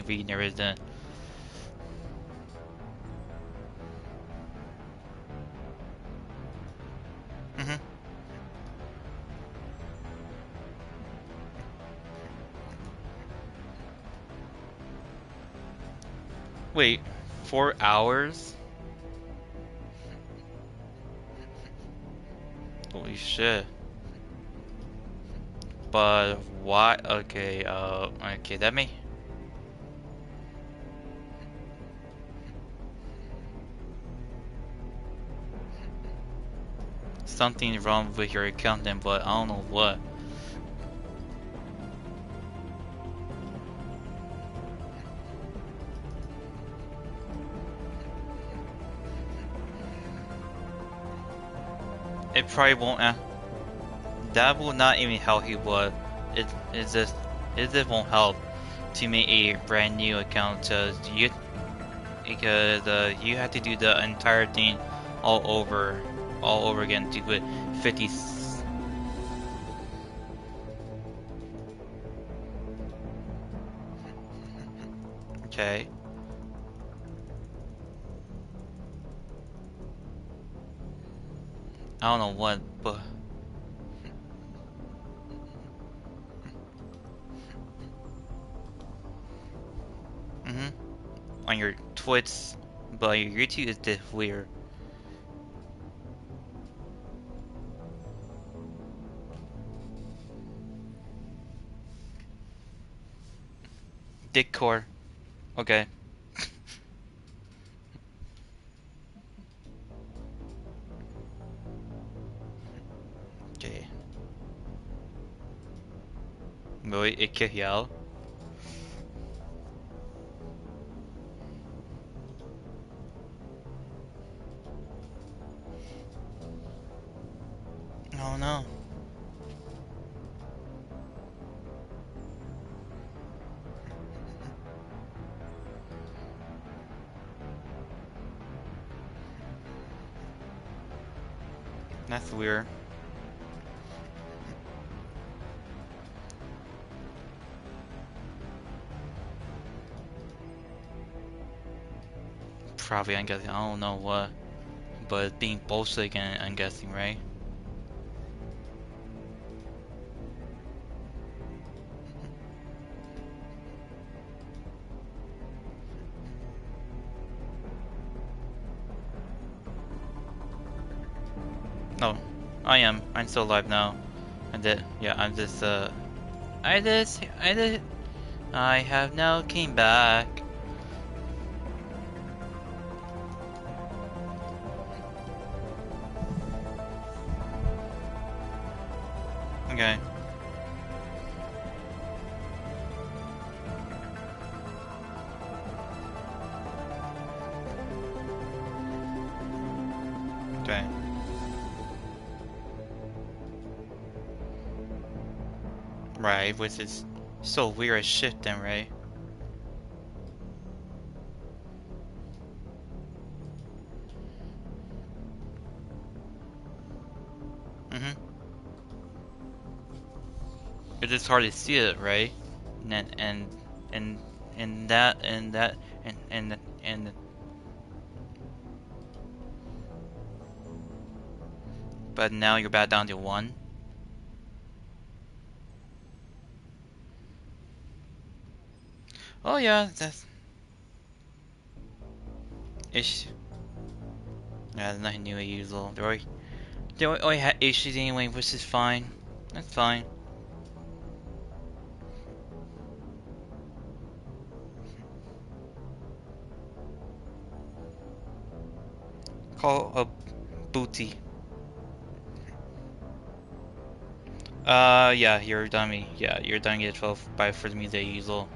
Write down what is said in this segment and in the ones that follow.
TV and everything. Mm-hmm. Wait, 4 hours? Holy shit. But why? Okay, okay, that may. Something wrong with your accountant, but I don't know what. It probably won't. That will not even help you, but it just won't help to make a brand new account because you have to do the entire thing all over again to put 50. Okay. I don't know what, but on your Twitch, but your YouTube is just weird. Discord. Okay. Okay. Will it kick you out? Oh no. That's weird. Probably, I'm guessing. I don't know what, but it's being posted again, I'm guessing, right? No, I am. I'm still alive now. Yeah, I have now came back. Okay. Okay. Right, which is so weird as shit then, right? Mm-hmm. It's just hard to see it, right? And and that and that and but now you're back down to 1. Oh yeah, that's ish. Yeah, there's nothing new as usual. They already had issues anyway, which is fine. That's fine. Call a booty. Yeah, you're dummy. Yeah, you're done get 12 by for me the usual.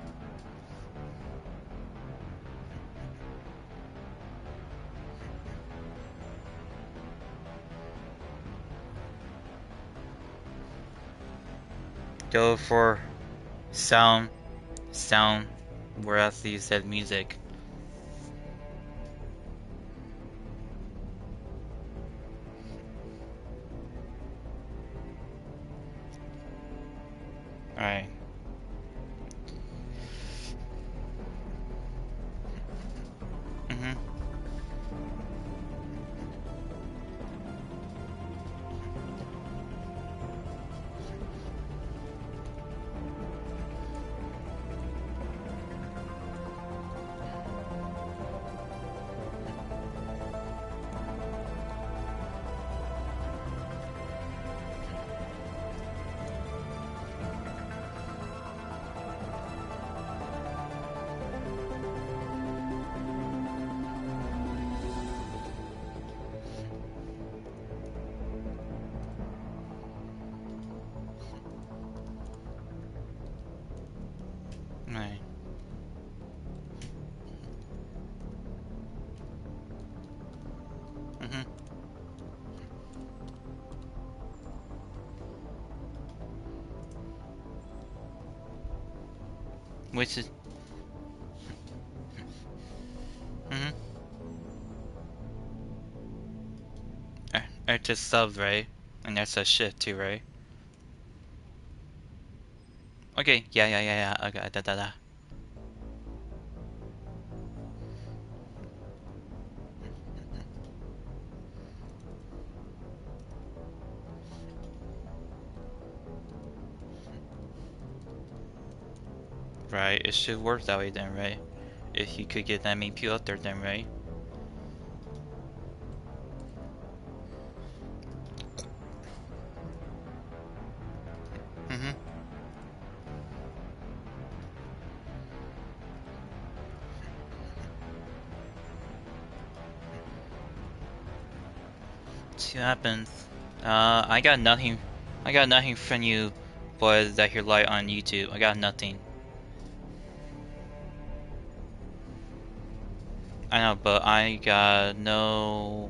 Go for sound, whereas you said music. Alright. Which is... It's just sub, right? And that's a shift too, right? Okay, yeah. Okay, da. Right, it should work that way then, right? If you could get that many people out there then, right? See what happens. I got nothing. I got nothing from you boys that hear light on YouTube. I got nothing. I know, but I got no.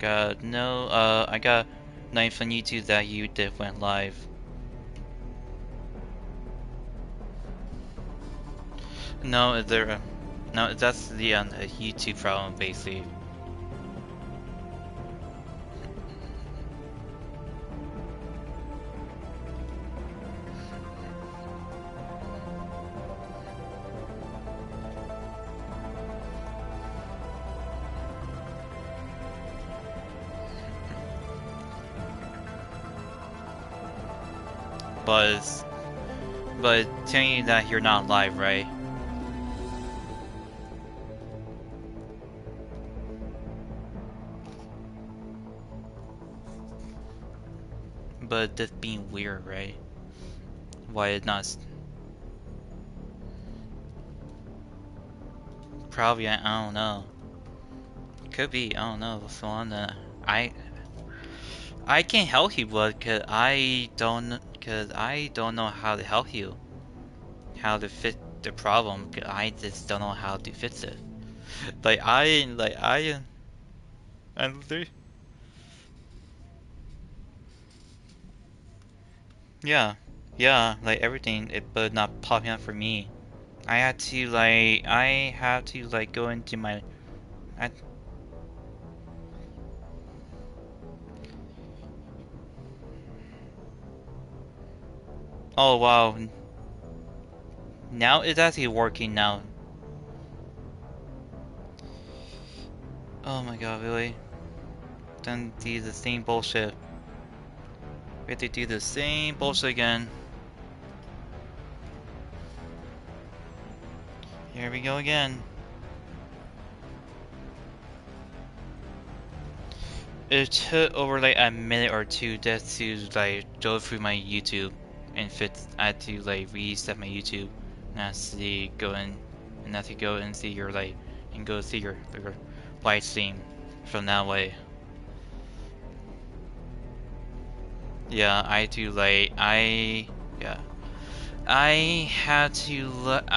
I got nothing from YouTube that you did went live. No, there. No, that's the YouTube problem, basically. But telling you that you're not live, right? But that's being weird, right? Why it not? Probably, I don't know. Could be, I don't know what's going on. I can't help you, but cause I don't know how to help you. How to fix the problem. 'Cause I just don't know how to fix it. I'm there. Yeah, like everything, but not popping up for me. I have to like go into my, I, oh wow, now it's actually working now. Oh my god, really? Then do the same bullshit. We have to do the same bullshit again. Here we go again. It took over like a minute or two just to like go through my YouTube and fit. I had to like reset my YouTube and I had to go in and have to go and see your like and go see your live stream from that way. Yeah, I had to like yeah. I had to like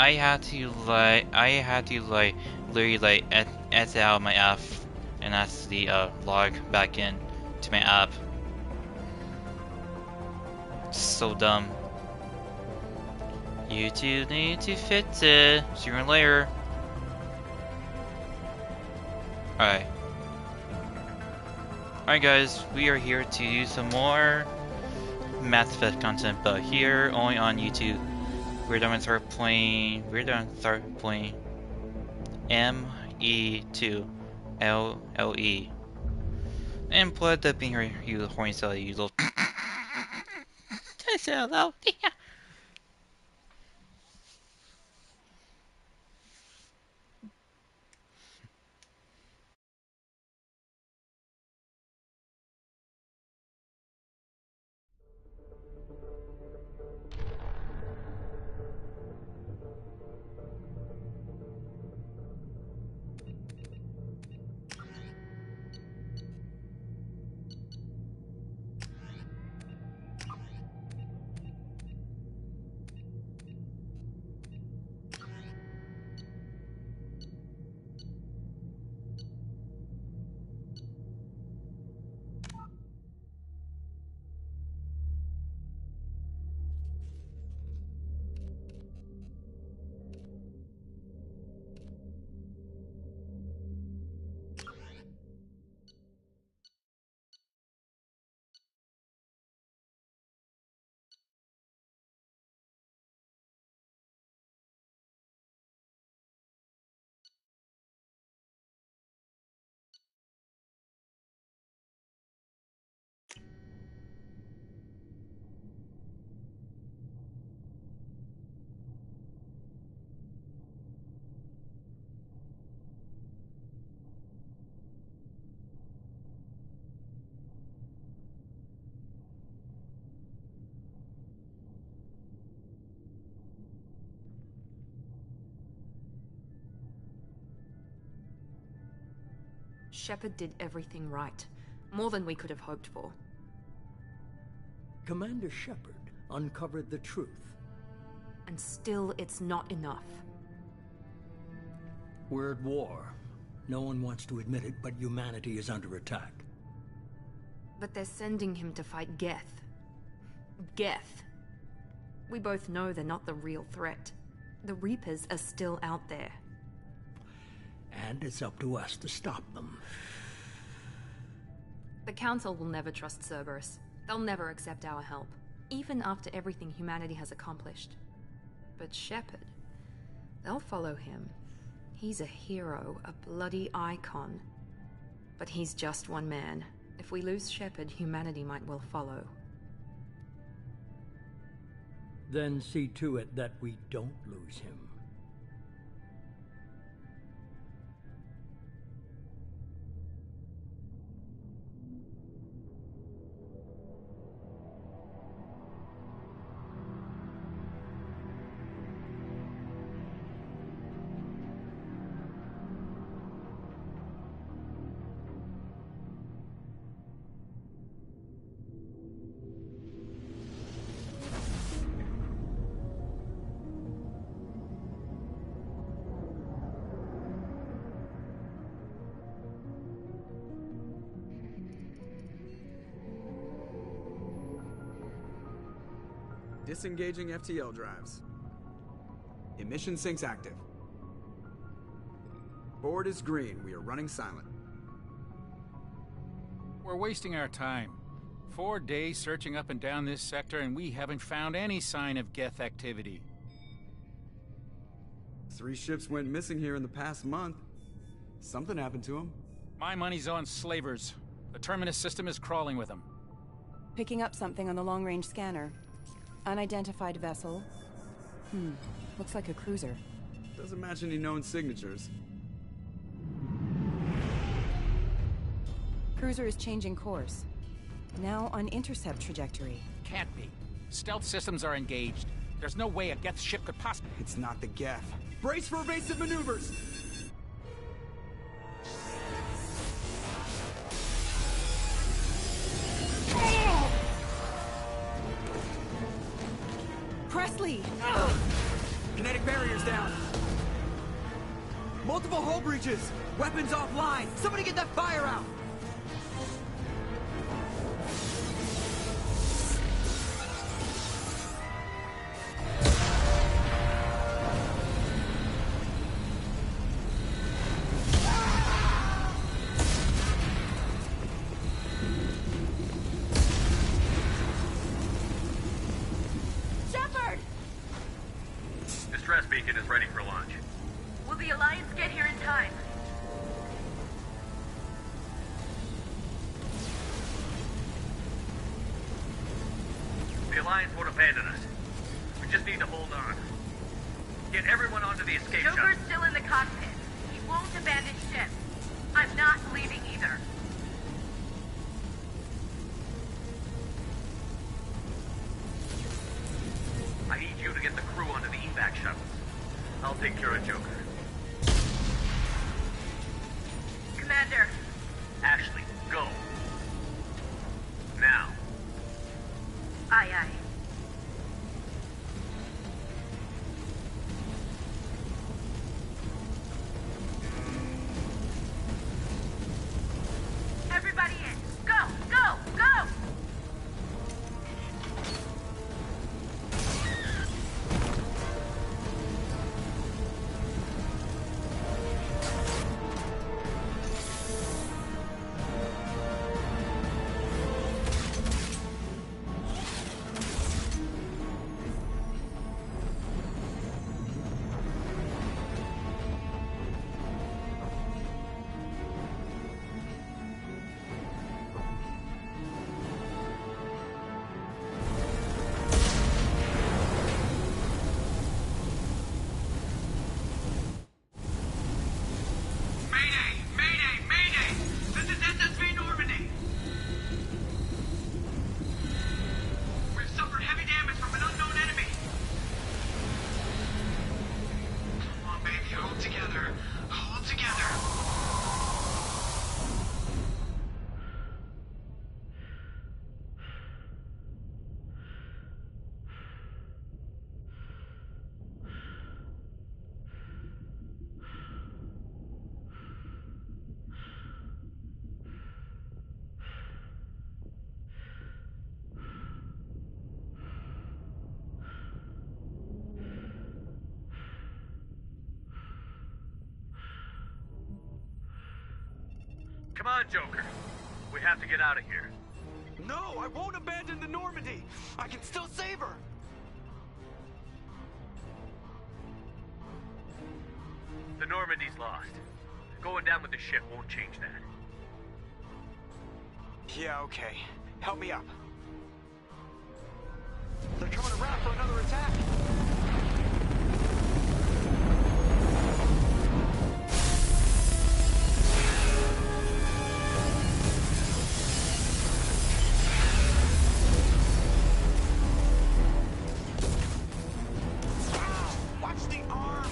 literally like exit out of my app and actually log back in to my app. So dumb. You two need to fix it sooner or later. Alright. Alright guys, we are here to do some more Mass Effect content, but here only on YouTube. We're gonna start playing ME2 LLE. And play that being here, you horny cell, you little hello. Shepard did everything right. More than we could have hoped for. Commander Shepard uncovered the truth. And still, it's not enough. We're at war. No one wants to admit it, but humanity is under attack. But they're sending him to fight Geth. Geth. We both know they're not the real threat. The Reapers are still out there. And it's up to us to stop them. The Council will never trust Cerberus. They'll never accept our help, even after everything humanity has accomplished. But Shepard, they'll follow him. He's a hero, a bloody icon. But he's just one man. If we lose Shepard, humanity might well follow. Then see to it that we don't lose him. Disengaging FTL drives. Emission sinks active. Board is green. We are running silent. We're wasting our time. 4 days searching up and down this sector, and we haven't found any sign of geth activity. 3 ships went missing here in the past month. Something happened to them. My money's on slavers. The Terminus system is crawling with them. Picking up something on the long-range scanner. Unidentified vessel. Looks like a cruiser. Doesn't match any known signatures. Cruiser is changing course. Now on intercept trajectory. Can't be. Stealth systems are engaged. There's no way a geth ship could possibly... It's not the geth. Brace for evasive maneuvers! Presley! Kinetic barriers down. Multiple hull breaches. Weapons offline. Somebody get that fire out. Distress beacon is ready for launch. Will the Alliance get here in time? The Alliance won't abandon us. We just need to hold on. Get everyone onto the escape shuttle. Joker's still in the cockpit. He won't abandon ship. I'm not leaving either. I need you to get the crew onto the evac shuttles. I'll take care of Joker. Commander. Ashley, go. Now. Aye, aye. Everybody in. Go, go, go! on, Joker. We have to get out of here. No, I won't abandon the Normandy. I can still save her. The Normandy's lost. Going down with the ship won't change that. Yeah, okay. Help me up. They're coming around for another attack. Watch the arm!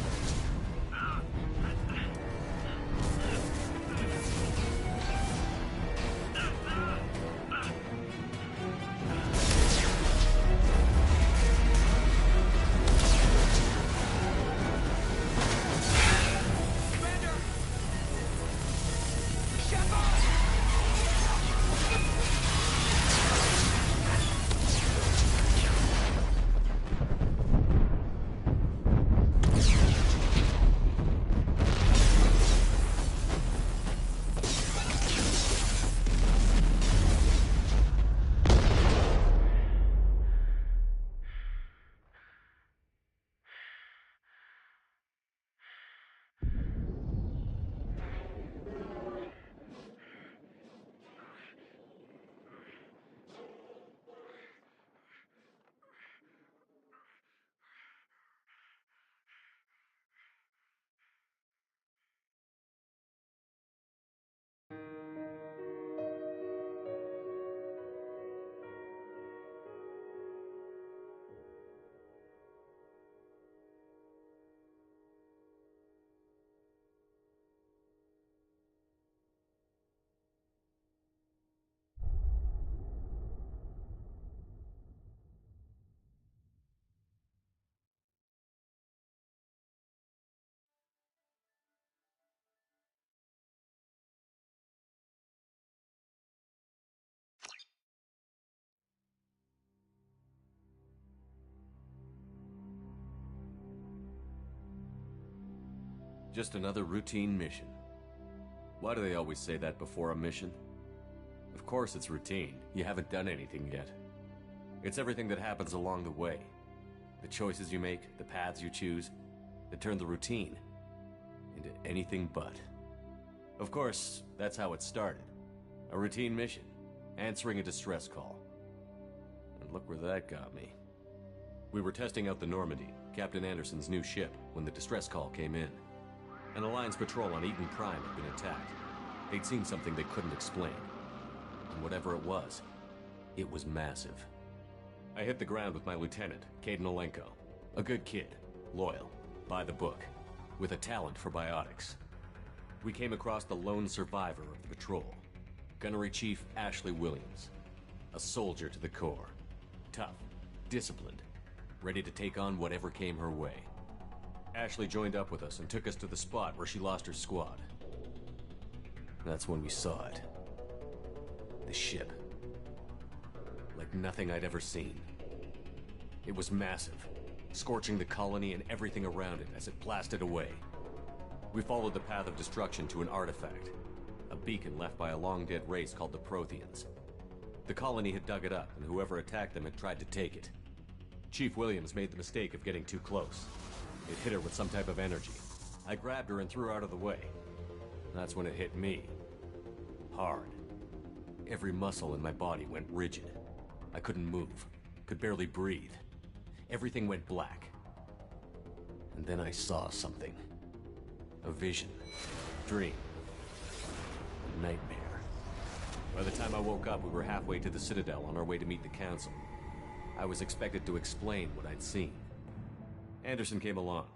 Just another routine mission. Why do they always say that before a mission? Of course it's routine. You haven't done anything yet. It's everything that happens along the way. The choices you make, the paths you choose, that turn the routine into anything but. Of course, that's how it started. A routine mission, answering a distress call. And look where that got me. We were testing out the Normandy, Captain Anderson's new ship, when the distress call came in. An Alliance patrol on Eden Prime had been attacked. They'd seen something they couldn't explain. And whatever it was massive. I hit the ground with my lieutenant, Caden Olenko. A good kid, loyal, by the book, with a talent for biotics. We came across the lone survivor of the patrol, Gunnery Chief Ashley Williams. A soldier to the core. Tough, disciplined, ready to take on whatever came her way. Ashley joined up with us and took us to the spot where she lost her squad. That's when we saw it. The ship. Like nothing I'd ever seen. It was massive, scorching the colony and everything around it as it blasted away. We followed the path of destruction to an artifact, a beacon left by a long-dead race called the Protheans. The colony had dug it up, and whoever attacked them had tried to take it. Chief Williams made the mistake of getting too close. It hit her with some type of energy. I grabbed her and threw her out of the way. That's when it hit me. Hard. Every muscle in my body went rigid. I couldn't move, could barely breathe. Everything went black. And then I saw something. A vision. Dream. A nightmare. By the time I woke up, we were halfway to the Citadel on our way to meet the Council. I was expected to explain what I'd seen. Anderson came along.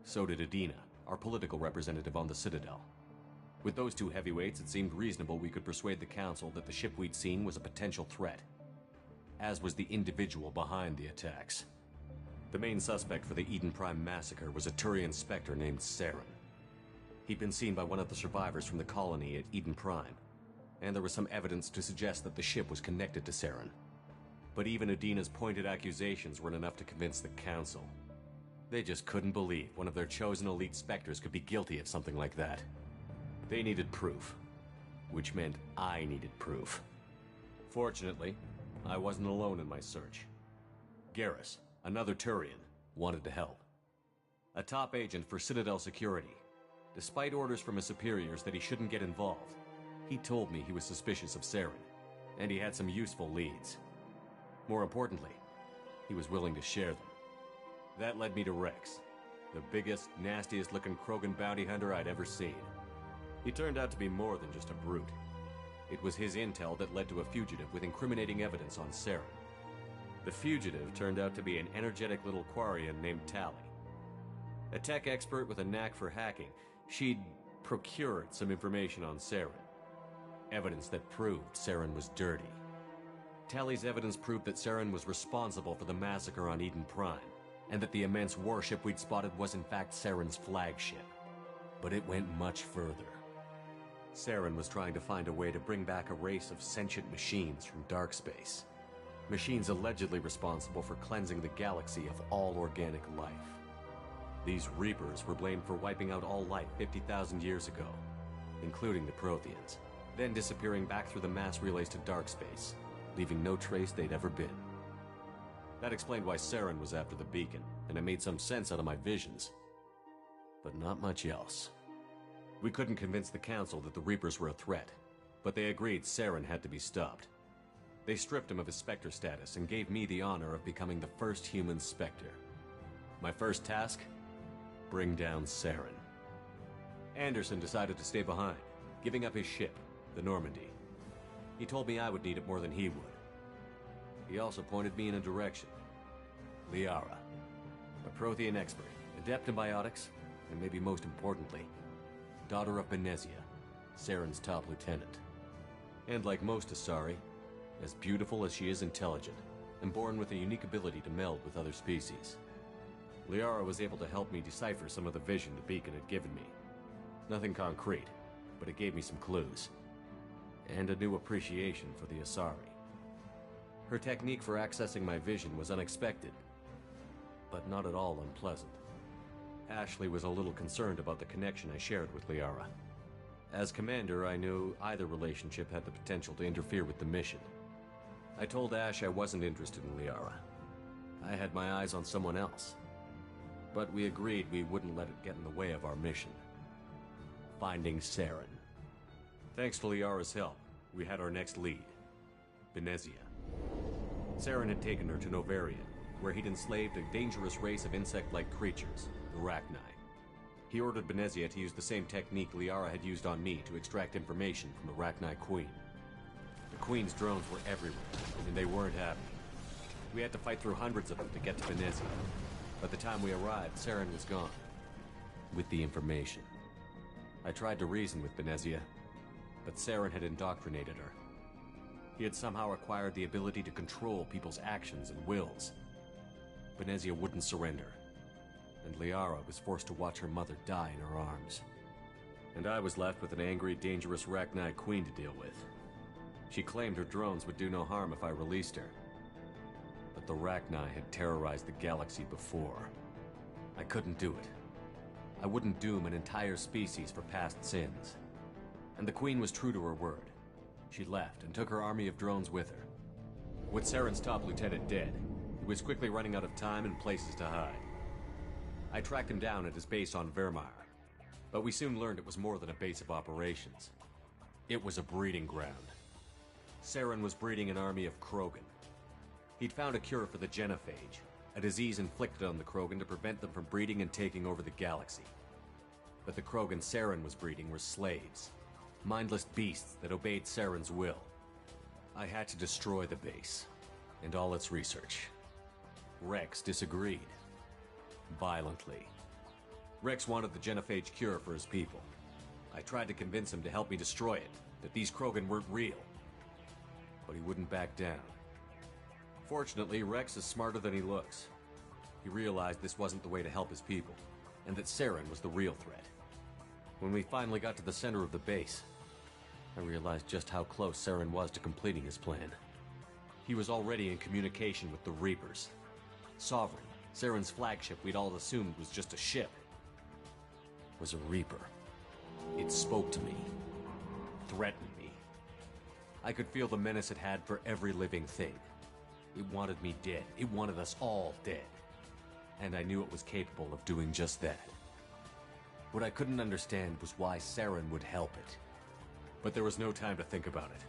So did Adina, our political representative on the Citadel. With those two heavyweights, it seemed reasonable we could persuade the Council that the ship we'd seen was a potential threat. As was the individual behind the attacks. The main suspect for the Eden Prime massacre was a Turian Spectre named Saren. He'd been seen by one of the survivors from the colony at Eden Prime, and there was some evidence to suggest that the ship was connected to Saren. But even Adina's pointed accusations weren't enough to convince the Council. They just couldn't believe one of their chosen elite Spectres could be guilty of something like that. They needed proof. which meant I needed proof. Fortunately, I wasn't alone in my search. Garrus, another Turian, wanted to help. A top agent for Citadel Security. Despite orders from his superiors that he shouldn't get involved, he told me he was suspicious of Saren, and he had some useful leads. More importantly, he was willing to share them. That led me to Rex, the biggest, nastiest-looking Krogan bounty hunter I'd ever seen. He turned out to be more than just a brute. It was his intel that led to a fugitive with incriminating evidence on Saren. The fugitive turned out to be an energetic little quarian named Tali. A tech expert with a knack for hacking, she'd procured some information on Saren. Evidence that proved Saren was dirty. Tali's evidence proved that Saren was responsible for the massacre on Eden Prime, and that the immense warship we'd spotted was in fact Saren's flagship. But it went much further. Saren was trying to find a way to bring back a race of sentient machines from dark space. Machines allegedly responsible for cleansing the galaxy of all organic life. These Reapers were blamed for wiping out all life 50,000 years ago, including the Protheans, then disappearing back through the mass relays to dark space, leaving no trace they'd ever been. That explained why Saren was after the beacon, and it made some sense out of my visions. But not much else. We couldn't convince the Council that the Reapers were a threat, but they agreed Saren had to be stopped. They stripped him of his Spectre status and gave me the honor of becoming the first human Spectre. My first task? Bring down Saren. Anderson decided to stay behind, giving up his ship, the Normandy. He told me I would need it more than he would. He also pointed me in a direction. Liara, a Prothean expert, adept in biotics, and maybe most importantly, daughter of Benezia, Saren's top lieutenant. And like most Asari, as beautiful as she is intelligent, and born with a unique ability to meld with other species. Liara was able to help me decipher some of the vision the beacon had given me. Nothing concrete, but it gave me some clues. And a new appreciation for the Asari. Her technique for accessing my vision was unexpected, but not at all unpleasant. Ashley was a little concerned about the connection I shared with Liara. As commander, I knew either relationship had the potential to interfere with the mission. I told Ash I wasn't interested in Liara. I had my eyes on someone else. But we agreed we wouldn't let it get in the way of our mission. Finding Saren. Thanks to Liara's help, we had our next lead. Benezia. Saren had taken her to Novaria, where he'd enslaved a dangerous race of insect-like creatures, the Rachni. He ordered Benezia to use the same technique Liara had used on me to extract information from the Rachni Queen. The Queen's drones were everywhere, and they weren't happy. We had to fight through hundreds of them to get to Benezia. By the time we arrived, Saren was gone. With the information. I tried to reason with Benezia, but Saren had indoctrinated her. He had somehow acquired the ability to control people's actions and wills. Benezia wouldn't surrender, and Liara was forced to watch her mother die in her arms. And I was left with an angry, dangerous Rachni Queen to deal with. She claimed her drones would do no harm if I released her. But the Rachni had terrorized the galaxy before. I couldn't do it. I wouldn't doom an entire species for past sins. And the Queen was true to her word. She left and took her army of drones with her. With Saren's top lieutenant dead, he was quickly running out of time and places to hide. I tracked him down at his base on Vermeer, but we soon learned it was more than a base of operations. It was a breeding ground. Saren was breeding an army of Krogan. He'd found a cure for the genophage, a disease inflicted on the Krogan to prevent them from breeding and taking over the galaxy. But the Krogan Saren was breeding were slaves, mindless beasts that obeyed Saren's will. I had to destroy the base, and all its research. Rex disagreed. Violently. Rex wanted the genophage cure for his people. I tried to convince him to help me destroy it, that these Krogan weren't real. But he wouldn't back down. Fortunately, Rex is smarter than he looks. He realized this wasn't the way to help his people, and that Saren was the real threat. When we finally got to the center of the base, I realized just how close Saren was to completing his plan. He was already in communication with the Reapers. Sovereign, Saren's flagship we'd all assumed was just a ship, was a Reaper. It spoke to me, threatened me, I could feel the menace it had for every living thing. It wanted me dead. It wanted us all dead. And I knew it was capable of doing just that. What I couldn't understand was why Saren would help it. But there was no time to think about it.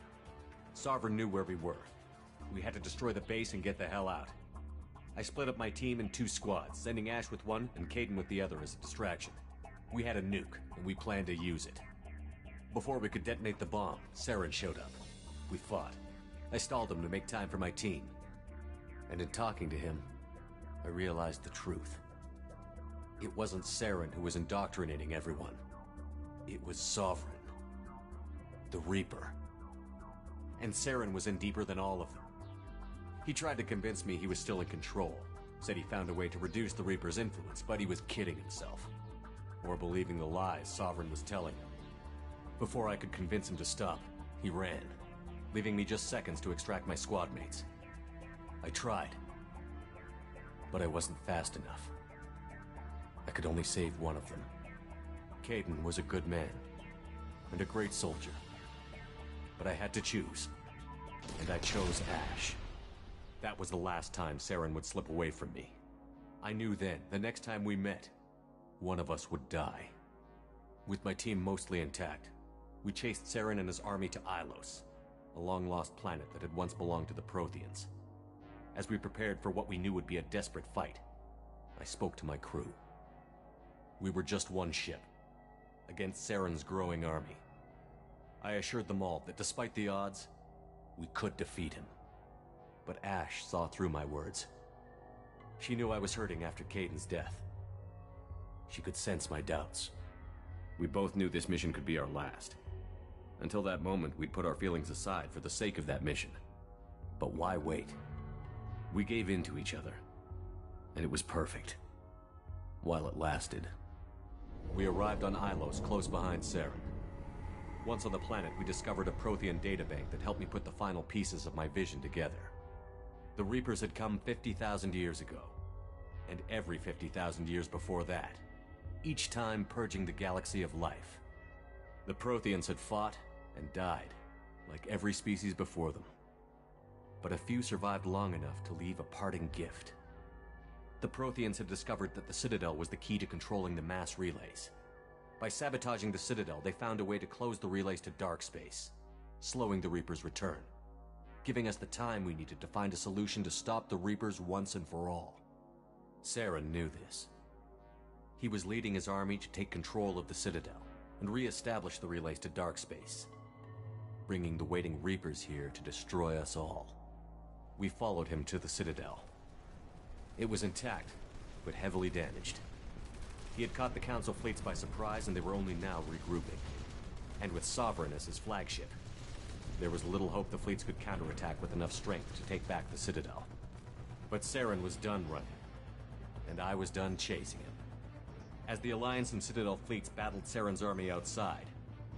Sovereign knew where we were. We had to destroy the base and get the hell out. I split up my team in 2 squads, sending Ash with one and Kaidan with the other as a distraction. We had a nuke, and we planned to use it. Before we could detonate the bomb, Saren showed up. We fought. I stalled him to make time for my team. And in talking to him, I realized the truth. It wasn't Saren who was indoctrinating everyone. It was Sovereign. The Reaper. And Saren was in deeper than all of them. He tried to convince me he was still in control. Said he found a way to reduce the Reaper's influence, but he was kidding himself. Or believing the lies Sovereign was telling him. Before I could convince him to stop, he ran, leaving me just seconds to extract my squad mates. I tried, but I wasn't fast enough. I could only save one of them. Kaidan was a good man, and a great soldier. But I had to choose, and I chose Ash. That was the last time Saren would slip away from me. I knew then, the next time we met, one of us would die. With my team mostly intact, we chased Saren and his army to Ilos, a long-lost planet that had once belonged to the Protheans. As we prepared for what we knew would be a desperate fight, I spoke to my crew. We were just one ship, against Saren's growing army. I assured them all that despite the odds, we could defeat him. But Ash saw through my words. She knew I was hurting after Kaidan's death. She could sense my doubts. We both knew this mission could be our last. Until that moment, we'd put our feelings aside for the sake of that mission. But why wait? We gave in to each other, and it was perfect. While it lasted. We arrived on Ilos, close behind Saren. Once on the planet, we discovered a Prothean databank that helped me put the final pieces of my vision together. The Reapers had come 50,000 years ago, and every 50,000 years before that, each time purging the galaxy of life. The Protheans had fought and died, like every species before them. But a few survived long enough to leave a parting gift. The Protheans had discovered that the Citadel was the key to controlling the mass relays. By sabotaging the Citadel, they found a way to close the relays to dark space, slowing the Reapers' return, giving us the time we needed to find a solution to stop the Reapers once and for all. Saren knew this. He was leading his army to take control of the Citadel and re-establish the relays to dark space, bringing the waiting Reapers here to destroy us all. We followed him to the Citadel. It was intact, but heavily damaged. He had caught the Council fleets by surprise, and they were only now regrouping. And with Sovereign as his flagship, there was little hope the fleets could counterattack with enough strength to take back the Citadel. But Saren was done running, and I was done chasing him. As the Alliance and Citadel fleets battled Saren's army outside,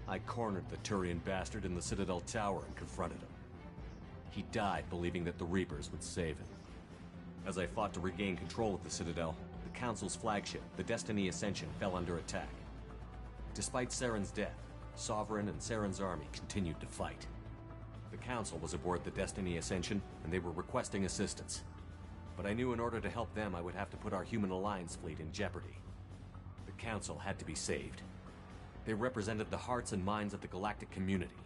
I cornered the Turian bastard in the Citadel tower and confronted him. He died believing that the Reapers would save him. As I fought to regain control of the Citadel, the Council's flagship, the Destiny Ascension, fell under attack. Despite Saren's death, Sovereign and Saren's army continued to fight. The Council was aboard the Destiny Ascension, and they were requesting assistance. But I knew in order to help them, I would have to put our human Alliance fleet in jeopardy. The Council had to be saved. They represented the hearts and minds of the galactic community.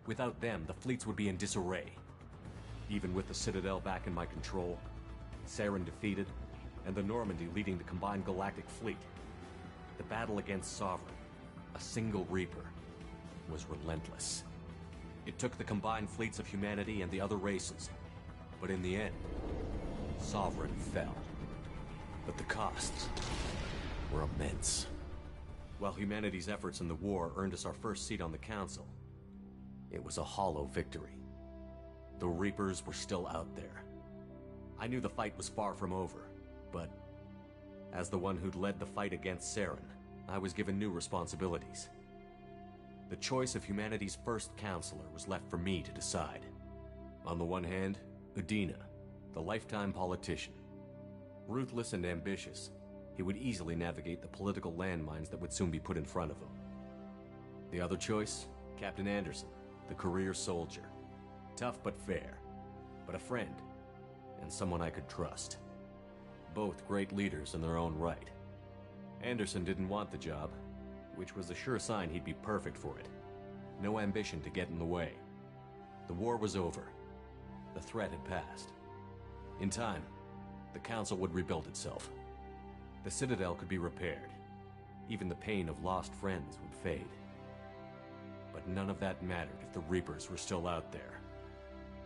Without them, the fleets would be in disarray. Even with the Citadel back in my control, Saren defeated, and the Normandy leading the combined galactic fleet, the battle against Sovereign, a single Reaper, was relentless. It took the combined fleets of humanity and the other races, but in the end, Sovereign fell. But the costs were immense. While humanity's efforts in the war earned us our first seat on the Council, it was a hollow victory. The Reapers were still out there. I knew the fight was far from over, but as the one who'd led the fight against Saren, I was given new responsibilities. The choice of humanity's first counselor was left for me to decide. On the one hand, Udina, the lifetime politician. Ruthless and ambitious, he would easily navigate the political landmines that would soon be put in front of him. The other choice, Captain Anderson, the career soldier. Tough but fair. But a friend. And someone I could trust. Both great leaders in their own right. Anderson didn't want the job, which was a sure sign he'd be perfect for it. No ambition to get in the way. The war was over. The threat had passed. In time, the Council would rebuild itself. The Citadel could be repaired. Even the pain of lost friends would fade. But none of that mattered if the Reapers were still out there.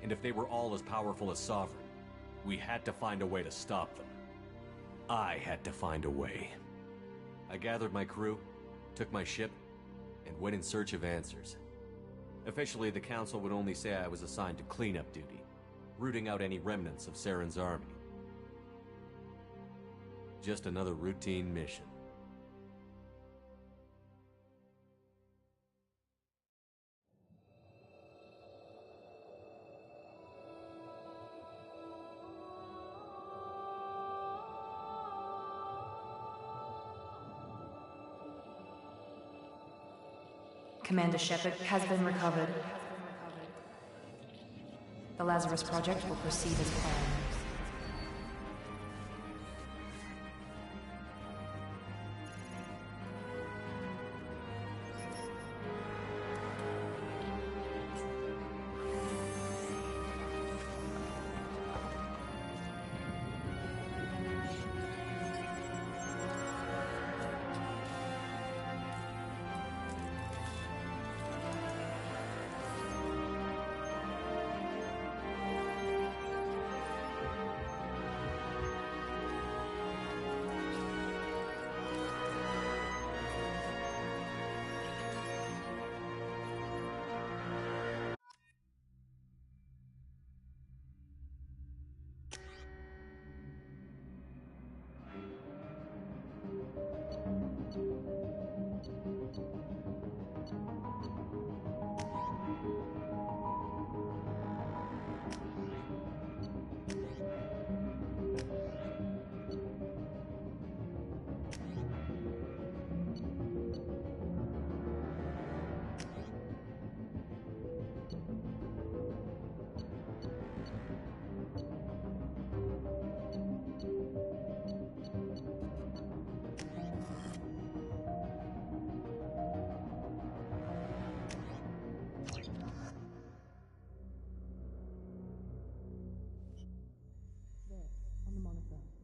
And if they were all as powerful as Sovereign, we had to find a way to stop them. I had to find a way. I gathered my crew, took my ship, and went in search of answers. Officially, the Council would only say I was assigned to cleanup duty, rooting out any remnants of Saren's army. Just another routine mission. Commander Shepard has been recovered. The Lazarus Project will proceed as planned.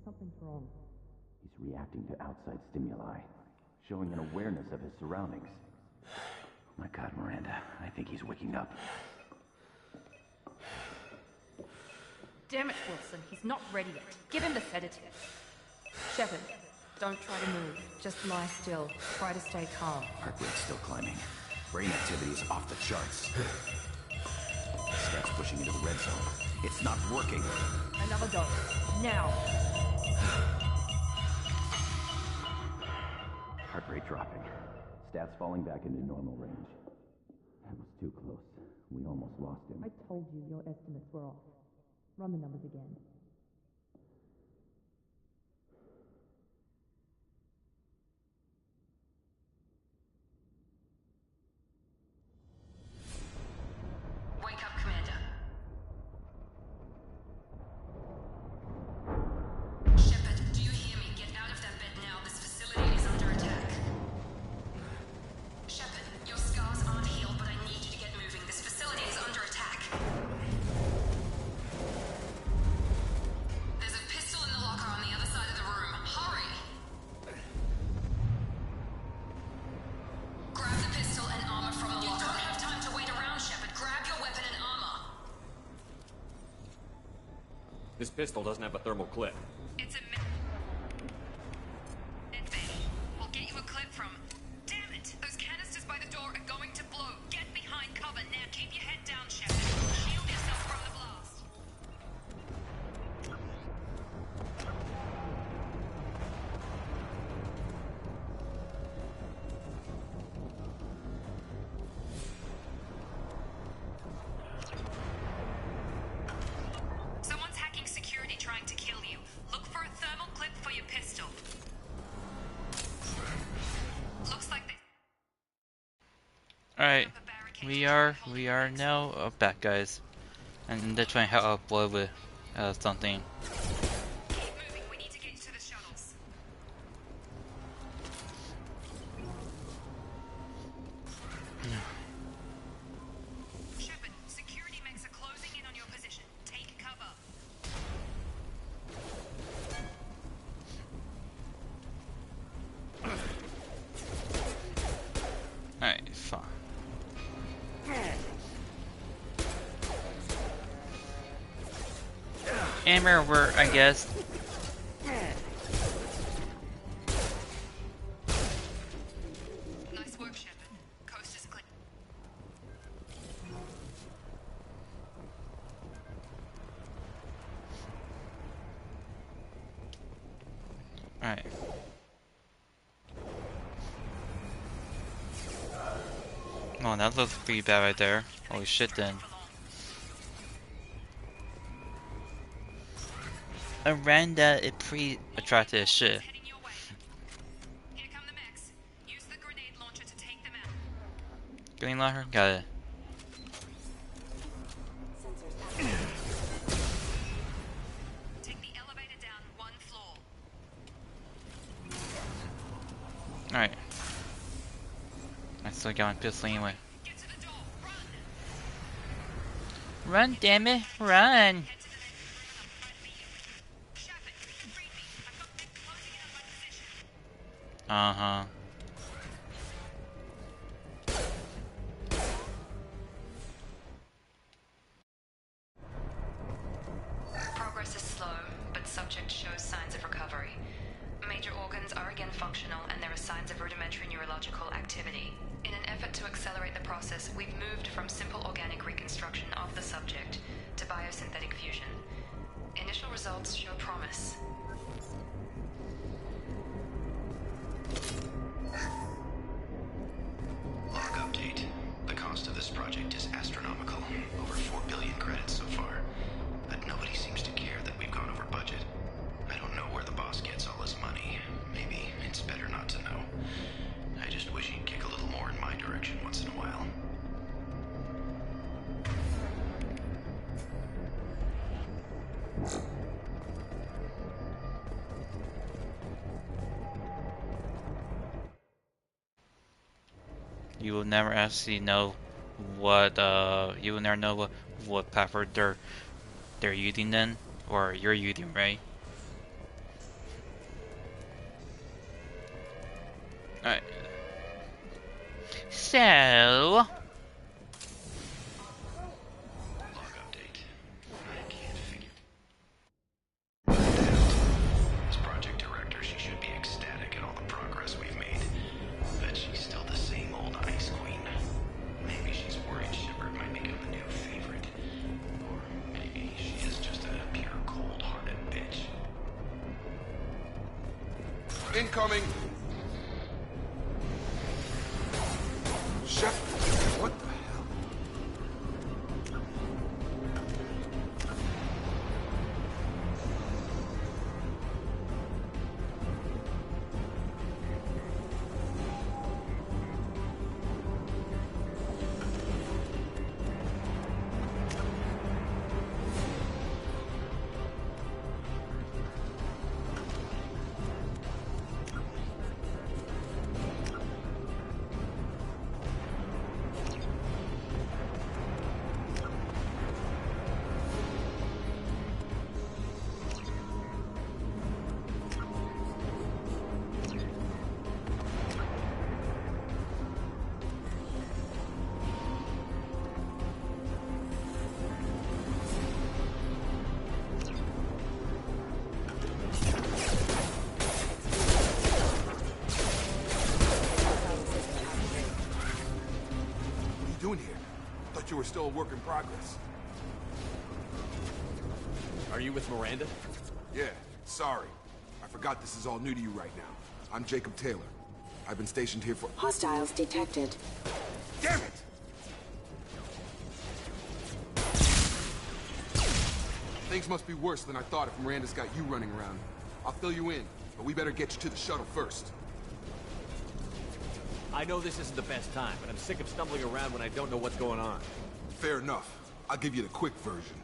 Something's wrong. He's reacting to outside stimuli, showing an awareness of his surroundings. Oh my God, Miranda, I think he's waking up. Damn it, Wilson, he's not ready yet. Give him the sedative. Shepard, don't try to move. Just lie still. Try to stay calm. Heart rate's still climbing. Brain activity's off the charts. Stats pushing into the red zone. It's not working. Another dose. Now. Heart rate dropping. Stats falling back into normal range. That was too close. We almost lost him. I told you your estimates were off. Run the numbers again. Wake up, Commander. Shepard, do you hear me? Get out of that bed now. This facility is under attack. Shepard, your scars aren't healed, but I need you to get moving. This facility is under attack. There's a pistol in the locker on the other side of the room. Hurry! Grab the pistol and armor from the locker. You don't have time to wait around, Shepard. Grab your weapon and armor. This pistol doesn't have a thermal clip. It's a We'll get you a clip from. Damn it! Those canisters by the door are going to blow. Get behind cover now. Keep your head down, Shepard. Shield yourself from the blast. Someone's hacking security trying to kill you. Look for a thermal clip for your pistol. Looks like they... Alright, we are now back, guys. And they're trying to help boy with something. Keep moving. We need to get to the shuttles. Shepard, security mechs are closing in on your position. Take cover. Alright, fine. Hammer work, I guess. Nice work, Shepard. Coast is clear. Alright. Oh, that looks pretty bad right there. Holy shit then. Miranda is pretty attractive as shit. Heading your way. Here come the mechs. Use the grenade launcher to take them out. Green launcher? Got it. Take the elevator down 1 floor. Alright. I still got my pistol anyway. Get to the door. Run. Run, damn it, run! Head to the next room. Shepard, read me. I've got mechs closing in on my position. Uh-huh. Progress is slow, but subject shows signs of recovery. Major organs are again functional, and there are signs of rudimentary neurological activity. In an effort to accelerate the process, we've moved from simple organic reconstruction of the subject to biosynthetic fusion. Initial results show promise. Log update. The cost of this project is astronomical. Over 4 billion credits so far. But nobody seems to care that we've gone over budget. I don't know where the boss gets all his money. Maybe it's better not to know. I just wish he'd kick a little more in my direction once in a while. You will never actually know what you will never know what password they're using then, or you're using, right? Alright. So Log update. I can't figure. As project director, she should be ecstatic at all the progress we've made. But she's still the same old ice queen. Maybe she's worried Shepard might become the new favorite. Or maybe she is just a pure cold-hearted bitch. Incoming! Shepard, what the hell? You were still a work in progress. Are you with Miranda? Yeah, sorry. I forgot this is all new to you right now. I'm Jacob Taylor. I've been stationed here for— Hostiles detected. Damn it! Things must be worse than I thought if Miranda's got you running around. I'll fill you in, but we better get you to the shuttle first. I know this isn't the best time, but I'm sick of stumbling around when I don't know what's going on. Fair enough. I'll give you the quick version.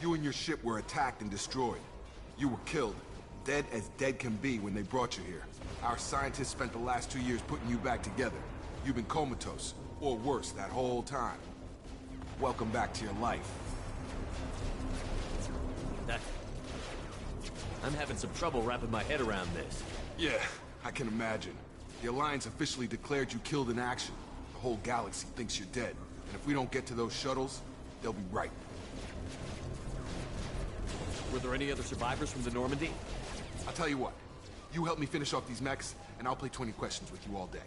You and your ship were attacked and destroyed. You were killed. Dead as dead can be when they brought you here. Our scientists spent the last 2 years putting you back together. You've been comatose, or worse, that whole time. Welcome back to your life. I'm having some trouble wrapping my head around this. Yeah, I can imagine. The Alliance officially declared you killed in action. The whole galaxy thinks you're dead. And if we don't get to those shuttles, they'll be right. Were there any other survivors from the Normandy? I'll tell you what. You help me finish off these mechs, and I'll play 20 questions with you all day.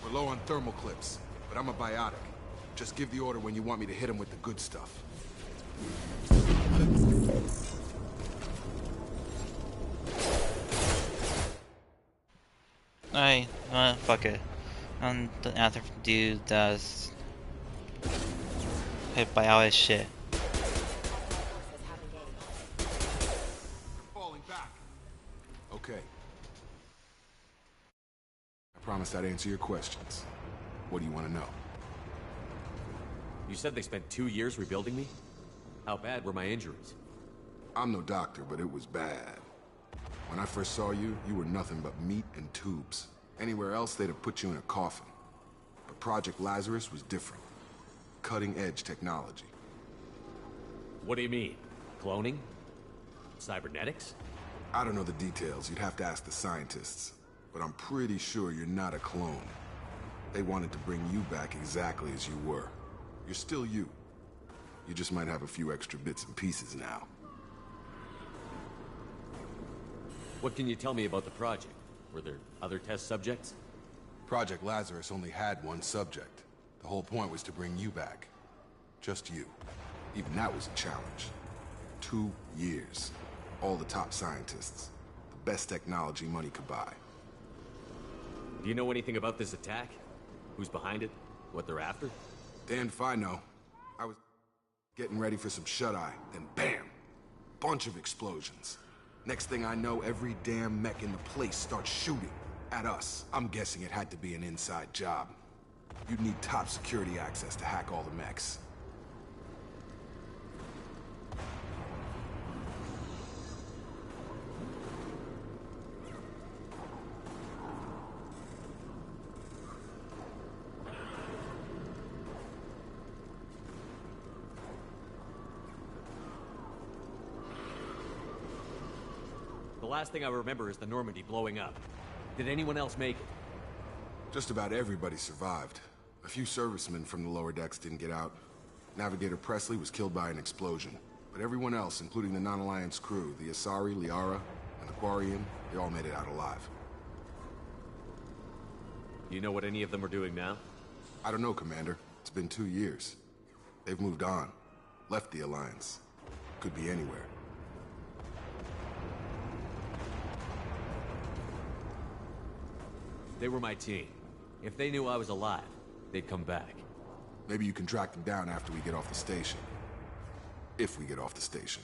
We're low on thermal clips, but I'm a biotic. Just give the order when you want me to hit them with the good stuff. Alright, fuck it. I'm the after dude that's hit by all his shit. Falling back. Okay. I promised I'd answer your questions. What do you want to know? You said they spent 2 years rebuilding me? How bad were my injuries? I'm no doctor, but it was bad. When I first saw you, you were nothing but meat and tubes. Anywhere else, they'd have put you in a coffin. But Project Lazarus was different. Cutting-edge technology. What do you mean? Cloning? Cybernetics? I don't know the details. You'd have to ask the scientists. But I'm pretty sure you're not a clone. They wanted to bring you back exactly as you were. You're still you. You just might have a few extra bits and pieces now. What can you tell me about the project? Were there other test subjects? Project Lazarus only had one subject. The whole point was to bring you back. Just you. Even that was a challenge. 2 years. All the top scientists. The best technology money could buy. Do you know anything about this attack? Who's behind it? What they're after? Damned if I know. I was getting ready for some shut-eye, then BAM! Bunch of explosions. Next thing I know, every damn mech in the place starts shooting at us. I'm guessing it had to be an inside job. You'd need top security access to hack all the mechs. The last thing I remember is the Normandy blowing up. Did anyone else make it? Just about everybody survived. A few servicemen from the lower decks didn't get out. Navigator Presley was killed by an explosion. But everyone else, including the non-Alliance crew, the Asari, Liara, and the Quarian, they all made it out alive. Do you know what any of them are doing now? I don't know, Commander. It's been 2 years. They've moved on. Left the Alliance. Could be anywhere. They were my team. If they knew I was alive, they'd come back. Maybe you can track them down after we get off the station. If we get off the station.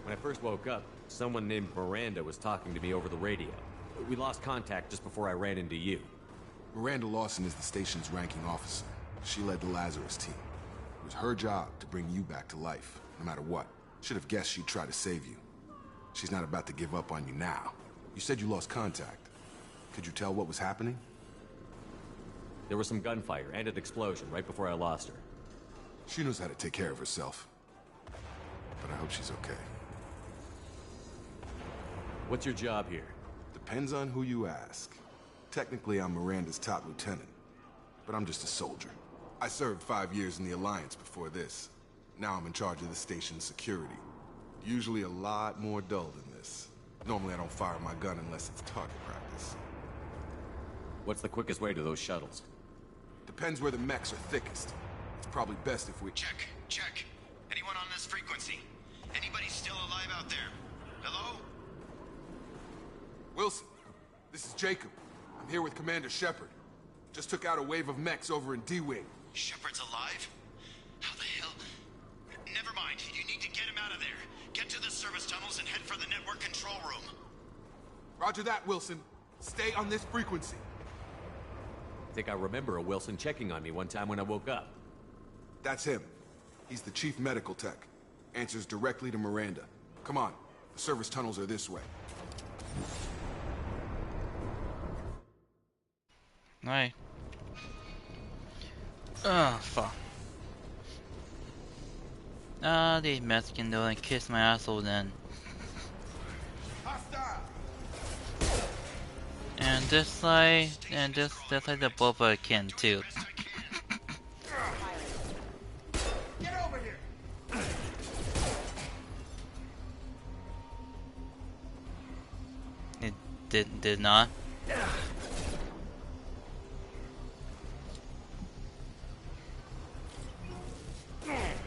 When I first woke up, someone named Miranda was talking to me over the radio. We lost contact just before I ran into you. Miranda Lawson is the station's ranking officer. She led the Lazarus team. It was her job to bring you back to life, no matter what. Should have guessed she'd try to save you. She's not about to give up on you now. You said you lost contact. Could you tell what was happening? There was some gunfire and an explosion right before I lost her. She knows how to take care of herself. But I hope she's okay. What's your job here? Depends on who you ask. Technically, I'm Miranda's top lieutenant. But I'm just a soldier. I served 5 years in the Alliance before this. Now I'm in charge of the station's security. Usually a lot more dull than this. Normally I don't fire my gun unless it's target practice. What's the quickest way to those shuttles? Depends where the mechs are thickest. It's probably best if we... Check. Anyone on this frequency? Anybody still alive out there? Hello? Wilson, this is Jacob. I'm here with Commander Shepard. Just took out a wave of mechs over in D-Wing. Shepard's alive? How the hell? Never mind. You need to get him out of there. Get to the service tunnels and head for the network control room. Roger that, Wilson. Stay on this frequency. I think I remember a Wilson checking on me one time when I woke up. That's him. He's the chief medical tech. Answers directly to Miranda. Come on. The service tunnels are this way. Right. Oh, fuck. Ah, these Mexicans don't kiss my asshole then. And this like, and this like the Boba kin too. Get over here. It did not.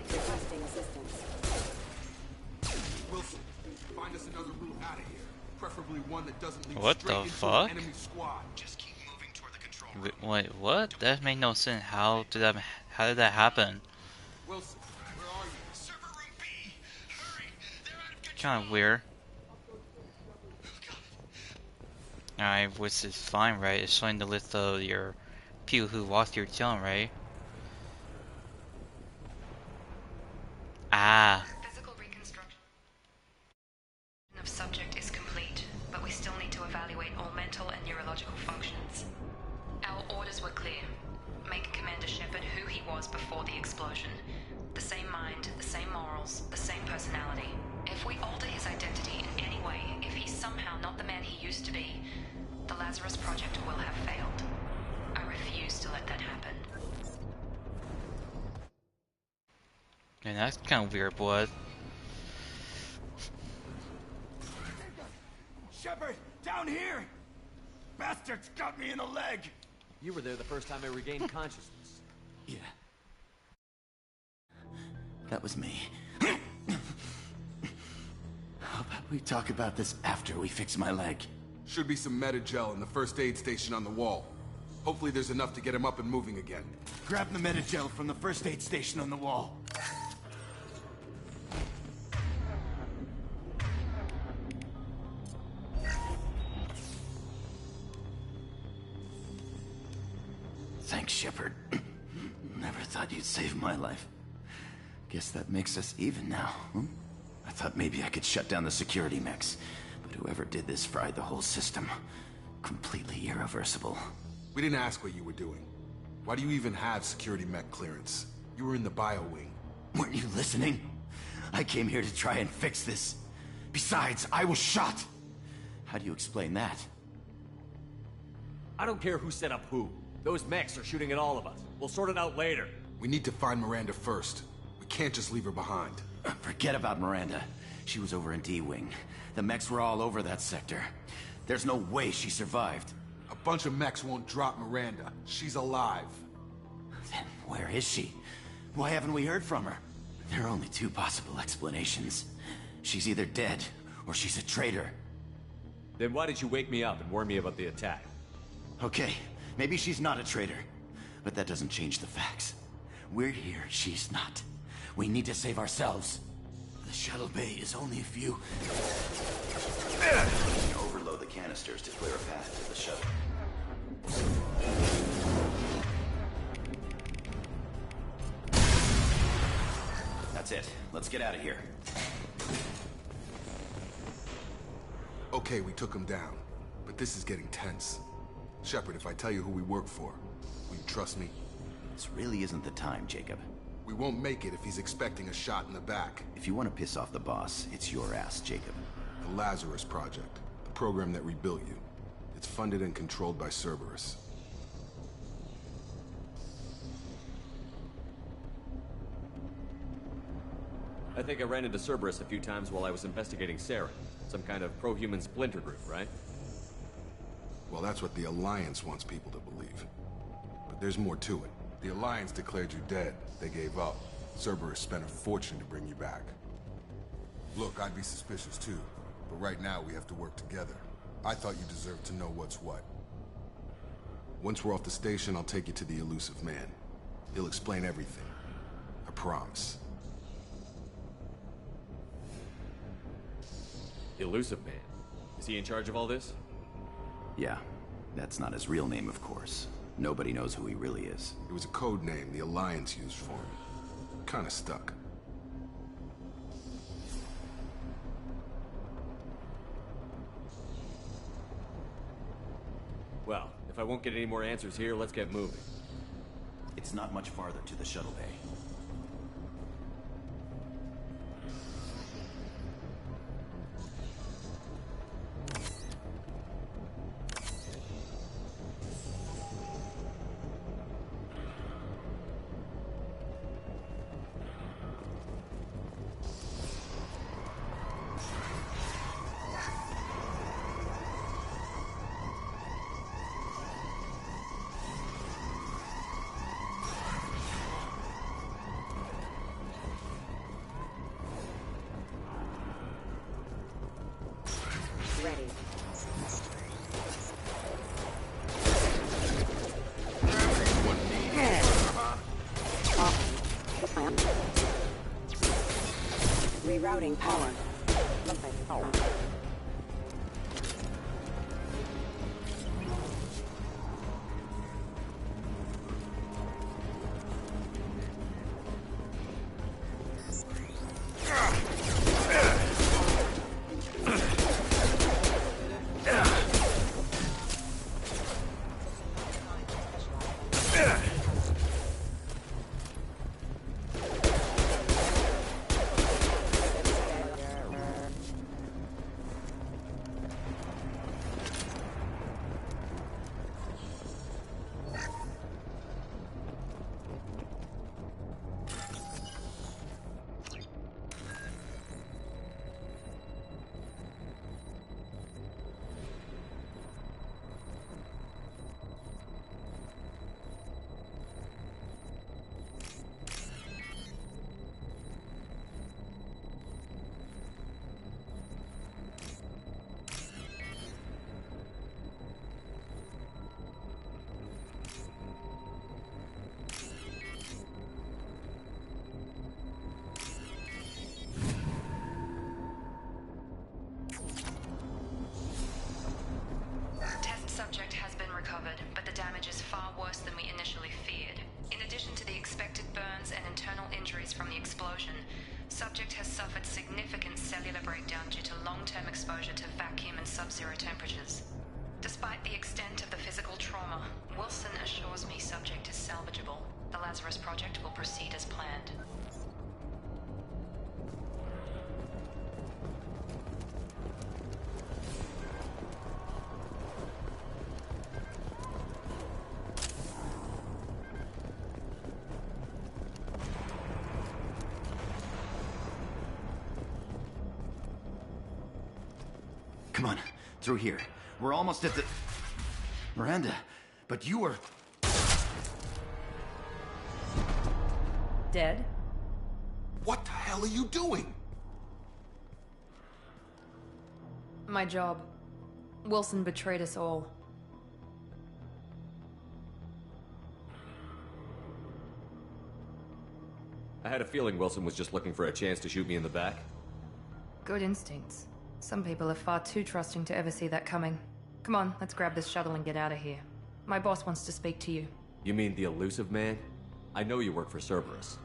Requesting assistance. Wilson, find us another route out of here. Preferably one that doesn't lead What straight the into fuck? an enemy squad. Just keep moving toward the control room. Wait, what? That made no sense. How did that happen? Wilson, where are you? Server room B. Hurry. They're out of control. Kind of weird. Alright, which is fine, right? It's showing the list of your people who lost your channel, right? Ah. Physical reconstruction of subject is complete, but we still need to evaluate all mental and neurological functions. Our orders were clear. Make Commander Shepard who he was before the explosion. The same mind, the same morals, the same personality. If we alter his identity in any way, if he's somehow not the man he used to be, the Lazarus Project will have failed. I refuse to let that happen. And that's kind of weird, boy. Shepard, down here! Bastards got me in the leg! You were there the first time I regained consciousness. Yeah. That was me. How about we talk about this after we fix my leg? Should be some meta-gel in the first aid station on the wall. Hopefully there's enough to get him up and moving again. Grab the meta-gel from the first aid station on the wall. Thanks, Shepard. Never thought you'd save my life. Guess that makes us even now, huh? I thought maybe I could shut down the security mechs, but whoever did this fried the whole system. Completely irreversible. We didn't ask what you were doing. Why do you even have security mech clearance? You were in the bio wing. Weren't you listening? I came here to try and fix this. Besides, I was shot. How do you explain that? I don't care who set up who. Those mechs are shooting at all of us. We'll sort it out later. We need to find Miranda first. We can't just leave her behind. Forget about Miranda. She was over in D-Wing. The mechs were all over that sector. There's no way she survived. A bunch of mechs won't drop Miranda. She's alive. Then where is she? Why haven't we heard from her? There are only two possible explanations. She's either dead, or she's a traitor. Then why did you wake me up and warn me about the attack? Okay, maybe she's not a traitor. But that doesn't change the facts. We're here, she's not. We need to save ourselves. The shuttle bay is only a few... Overload the canisters to clear a path to the shuttle. That's it. Let's get out of here. Okay, we took him down. But this is getting tense. Shepard, if I tell you who we work for, will you trust me? This really isn't the time, Jacob. We won't make it if he's expecting a shot in the back. If you want to piss off the boss, it's your ass, Jacob. The Lazarus Project, the program that rebuilt you. It's funded and controlled by Cerberus. I think I ran into Cerberus a few times while I was investigating Sarah. Some kind of pro-human splinter group, right? Well, that's what the Alliance wants people to believe. But there's more to it. The Alliance declared you dead. They gave up. Cerberus spent a fortune to bring you back. Look, I'd be suspicious too. But right now, we have to work together. I thought you deserved to know what's what. Once we're off the station, I'll take you to the Illusive Man. He'll explain everything. I promise. Illusive Man? Is he in charge of all this? Yeah, that's not his real name, of course. Nobody knows who he really is. It was a code name the Alliance used for him. Kinda stuck. Well, if I won't get any more answers here, let's get moving. It's not much farther to the shuttle bay. Rerouting power. Subject has been recovered, but the damage is far worse than we initially feared. In addition to the expected burns and internal injuries from the explosion, subject has suffered significant cellular breakdown due to long-term exposure to vacuum and sub-zero temperatures. Despite the extent of the physical trauma, Wilson assures me subject is salvageable. The Lazarus Project will proceed as planned. Come on, through here. We're almost at the... Miranda, but you were... Dead? What the hell are you doing? My job. Wilson betrayed us all. I had a feeling Wilson was just looking for a chance to shoot me in the back. Good instincts. Some people are far too trusting to ever see that coming. Come on, let's grab this shuttle and get out of here. My boss wants to speak to you. You mean the Illusive Man? I know you work for Cerberus.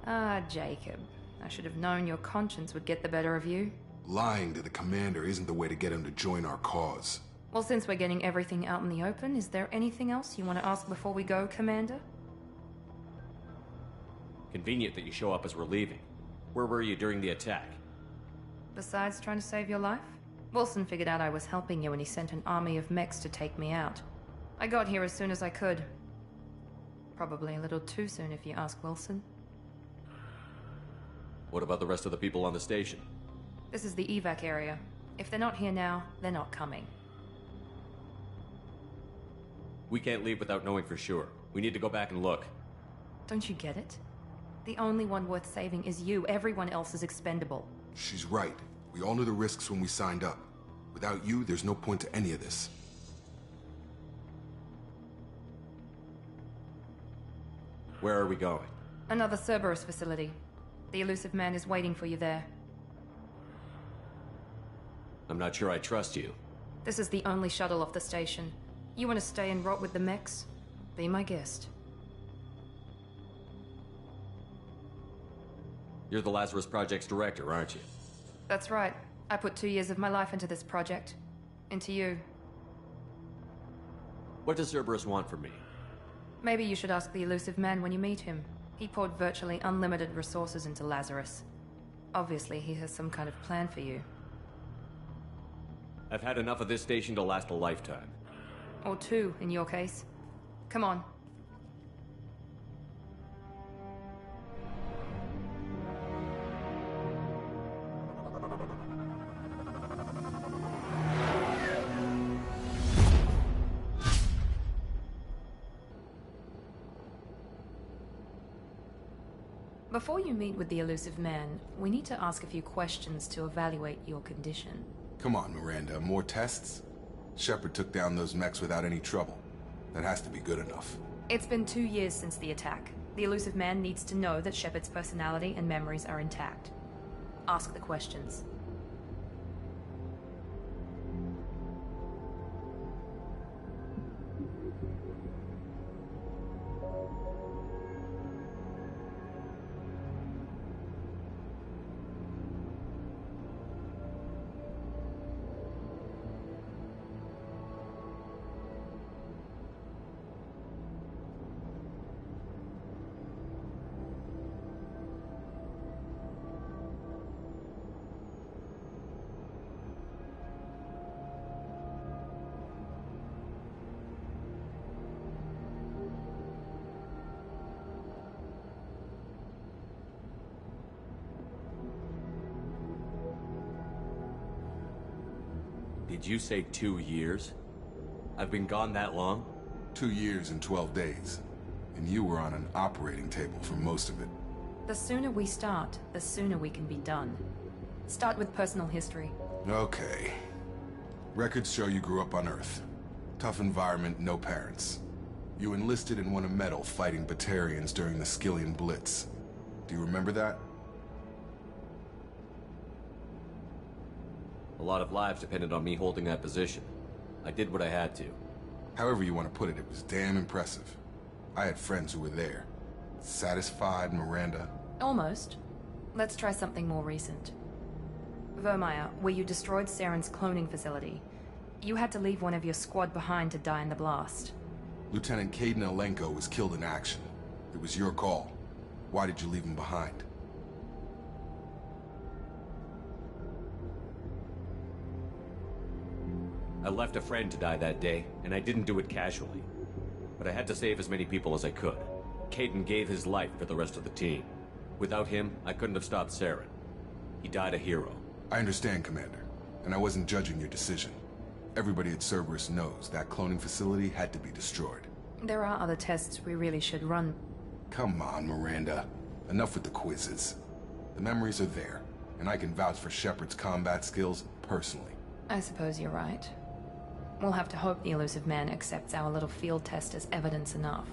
Ah, Jacob. I should have known your conscience would get the better of you. Lying to the commander isn't the way to get him to join our cause. Well, since we're getting everything out in the open, is there anything else you want to ask before we go, Commander? Convenient that you show up as we're leaving. Where were you during the attack? Besides trying to save your life? Wilson figured out I was helping you and he sent an army of mechs to take me out. I got here as soon as I could. Probably a little too soon if you ask Wilson. What about the rest of the people on the station? This is the evac area. If they're not here now, they're not coming. We can't leave without knowing for sure. We need to go back and look. Don't you get it? The only one worth saving is you. Everyone else is expendable. She's right. We all knew the risks when we signed up. Without you, there's no point to any of this. Where are we going? Another Cerberus facility. The Illusive Man is waiting for you there. I'm not sure I trust you. This is the only shuttle off the station. You want to stay and rot with the mechs? Be my guest. You're the Lazarus Project's director, aren't you? That's right. I put 2 years of my life into this project. Into you. What does Cerberus want from me? Maybe you should ask the Illusive Man when you meet him. He poured virtually unlimited resources into Lazarus. Obviously, he has some kind of plan for you. I've had enough of this station to last a lifetime. Or 2, in your case. Come on. Before you meet with the Illusive Man, we need to ask a few questions to evaluate your condition. Come on, Miranda, more tests? Shepard took down those mechs without any trouble. That has to be good enough. It's been 2 years since the attack. The Illusive Man needs to know that Shepard's personality and memories are intact. Ask the questions. Did you say 2 years? I've been gone that long? 2 years and 12 days. And you were on an operating table for most of it. The sooner we start, the sooner we can be done. Start with personal history. Okay. Records show you grew up on Earth. Tough environment, no parents. You enlisted and won a medal fighting Batarians during the Skillian Blitz. Do you remember that? A lot of lives depended on me holding that position. I did what I had to. However you want to put it, it was damn impressive. I had friends who were there. Satisfied, Miranda? Almost. Let's try something more recent. Vermeer, where you destroyed Saren's cloning facility. You had to leave one of your squad behind to die in the blast. Lieutenant Caden Alenko was killed in action. It was your call. Why did you leave him behind? I left a friend to die that day, and I didn't do it casually. But I had to save as many people as I could. Caden gave his life for the rest of the team. Without him, I couldn't have stopped Saren. He died a hero. I understand, Commander. And I wasn't judging your decision. Everybody at Cerberus knows that cloning facility had to be destroyed. There are other tests we really should run. Come on, Miranda. Enough with the quizzes. The memories are there, and I can vouch for Shepard's combat skills personally. I suppose you're right. We'll have to hope the Illusive Man accepts our little field test as evidence enough.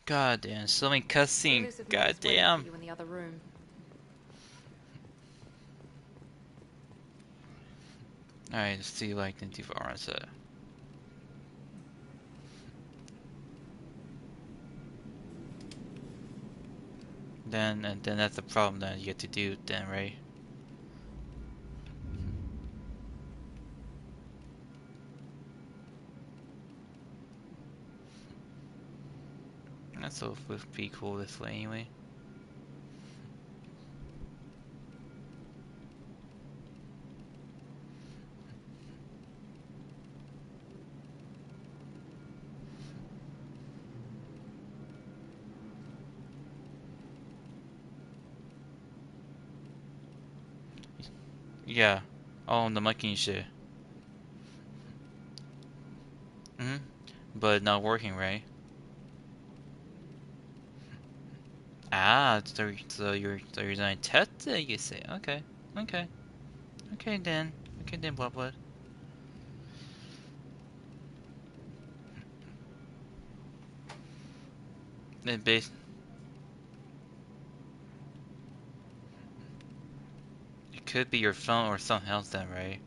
Goddamn, so many cutscenes. Goddamn. You in the other room. Alright, let's see what I can do for Arsa. Then that's the problem that you get to do then, right? That's pretty cool this way anyway. Yeah, all on the monkey shit. But not working, right? Ah, so you're doing test, you say? Okay, okay then, blah blah. Then base. It could be your phone or something else then, right?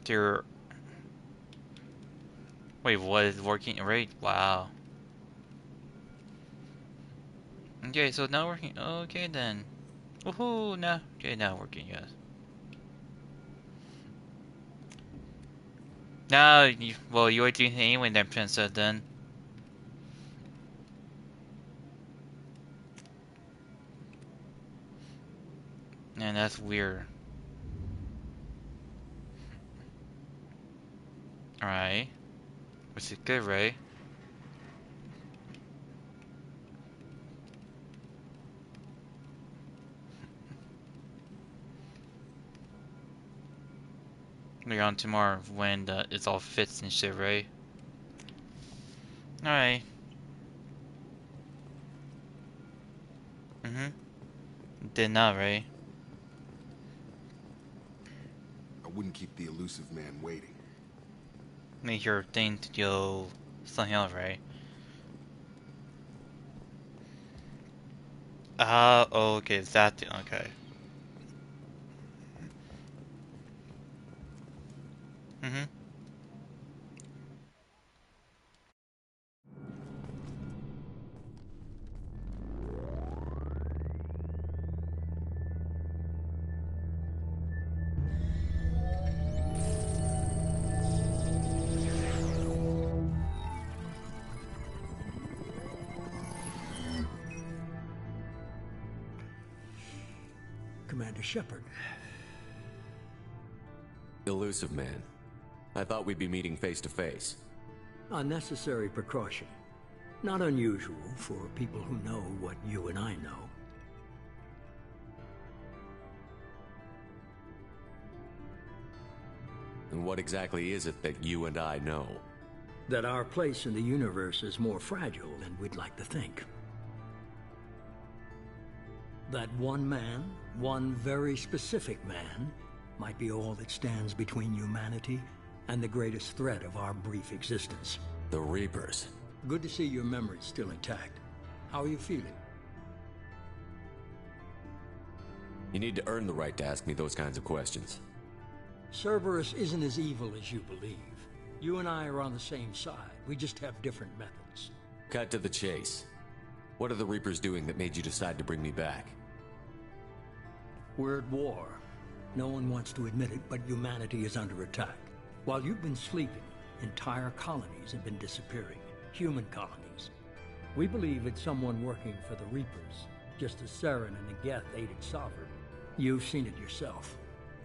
Your wait, what is working right? Wow. Okay, so now working. Okay then. Woohoo! No. Okay, now working. Yes. Now, well, you are doing it anyway, then, Princess. Then. And that's weird. All right. Which is good, right? We're on tomorrow when it's all fits and shit, right? Alright. Did not, right? I wouldn't keep the Illusive Man waiting. Make your thing to go something else, right? Okay, that thing, okay. Commander Shepard. Illusive Man. I thought we'd be meeting face to face. Unnecessary precaution. Not unusual for people who know what you and I know. And what exactly is it that you and I know? That our place in the universe is more fragile than we'd like to think. That one man, one very specific man, might be all that stands between humanity and the greatest threat of our brief existence. The Reapers. Good to see your memory's still intact. How are you feeling? You need to earn the right to ask me those kinds of questions. Cerberus isn't as evil as you believe. You and I are on the same side. We just have different methods. Cut to the chase. What are the Reapers doing that made you decide to bring me back? We're at war. No one wants to admit it, but humanity is under attack. While you've been sleeping, entire colonies have been disappearing. Human colonies. We believe it's someone working for the Reapers, just as Saren and the Geth aided Sovereign. You've seen it yourself.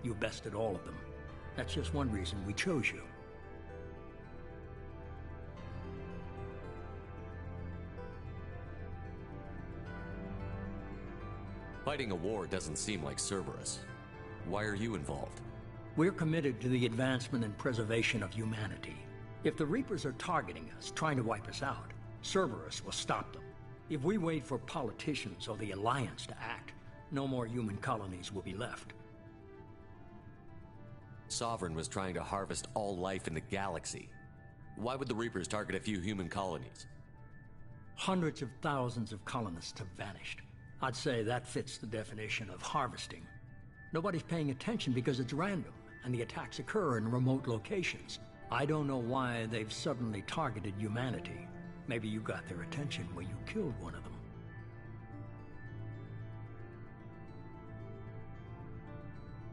You bested all of them. That's just one reason we chose you. Fighting a war doesn't seem like Cerberus. Why are you involved? We're committed to the advancement and preservation of humanity. If the Reapers are targeting us, trying to wipe us out, Cerberus will stop them. If we wait for politicians or the Alliance to act, no more human colonies will be left. Sovereign was trying to harvest all life in the galaxy. Why would the Reapers target a few human colonies? Hundreds of thousands of colonists have vanished. I'd say that fits the definition of harvesting. Nobody's paying attention because it's random, and the attacks occur in remote locations. I don't know why they've suddenly targeted humanity. Maybe you got their attention when you killed one of them.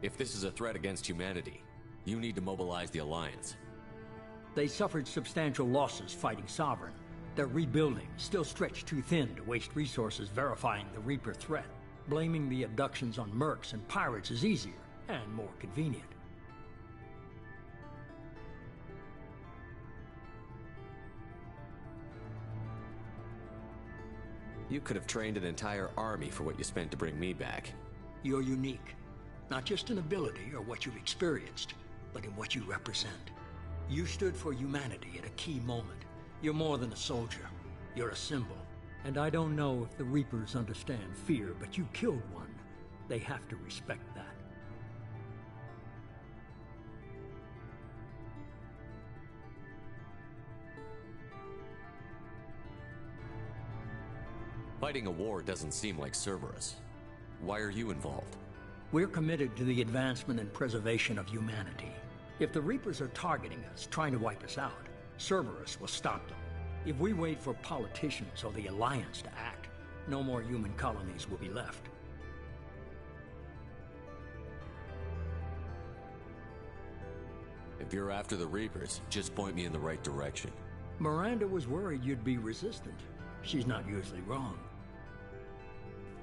If this is a threat against humanity, you need to mobilize the Alliance. They suffered substantial losses fighting Sovereign. They're rebuilding, still stretched too thin to waste resources verifying the Reaper threat. Blaming the abductions on mercs and pirates is easier, and more convenient. You could have trained an entire army for what you spent to bring me back. You're unique. Not just in ability or what you've experienced, but in what you represent. You stood for humanity at a key moment. You're more than a soldier. You're a symbol. And I don't know if the Reapers understand fear, but you killed one. They have to respect that. Fighting a war doesn't seem like Cerberus. Why are you involved? We're committed to the advancement and preservation of humanity. If the Reapers are targeting us, trying to wipe us out, Cerberus will stop them. If we wait for politicians or the Alliance to act, no more human colonies will be left. If you're after the Reapers, just point me in the right direction. Miranda was worried you'd be resistant. She's not usually wrong.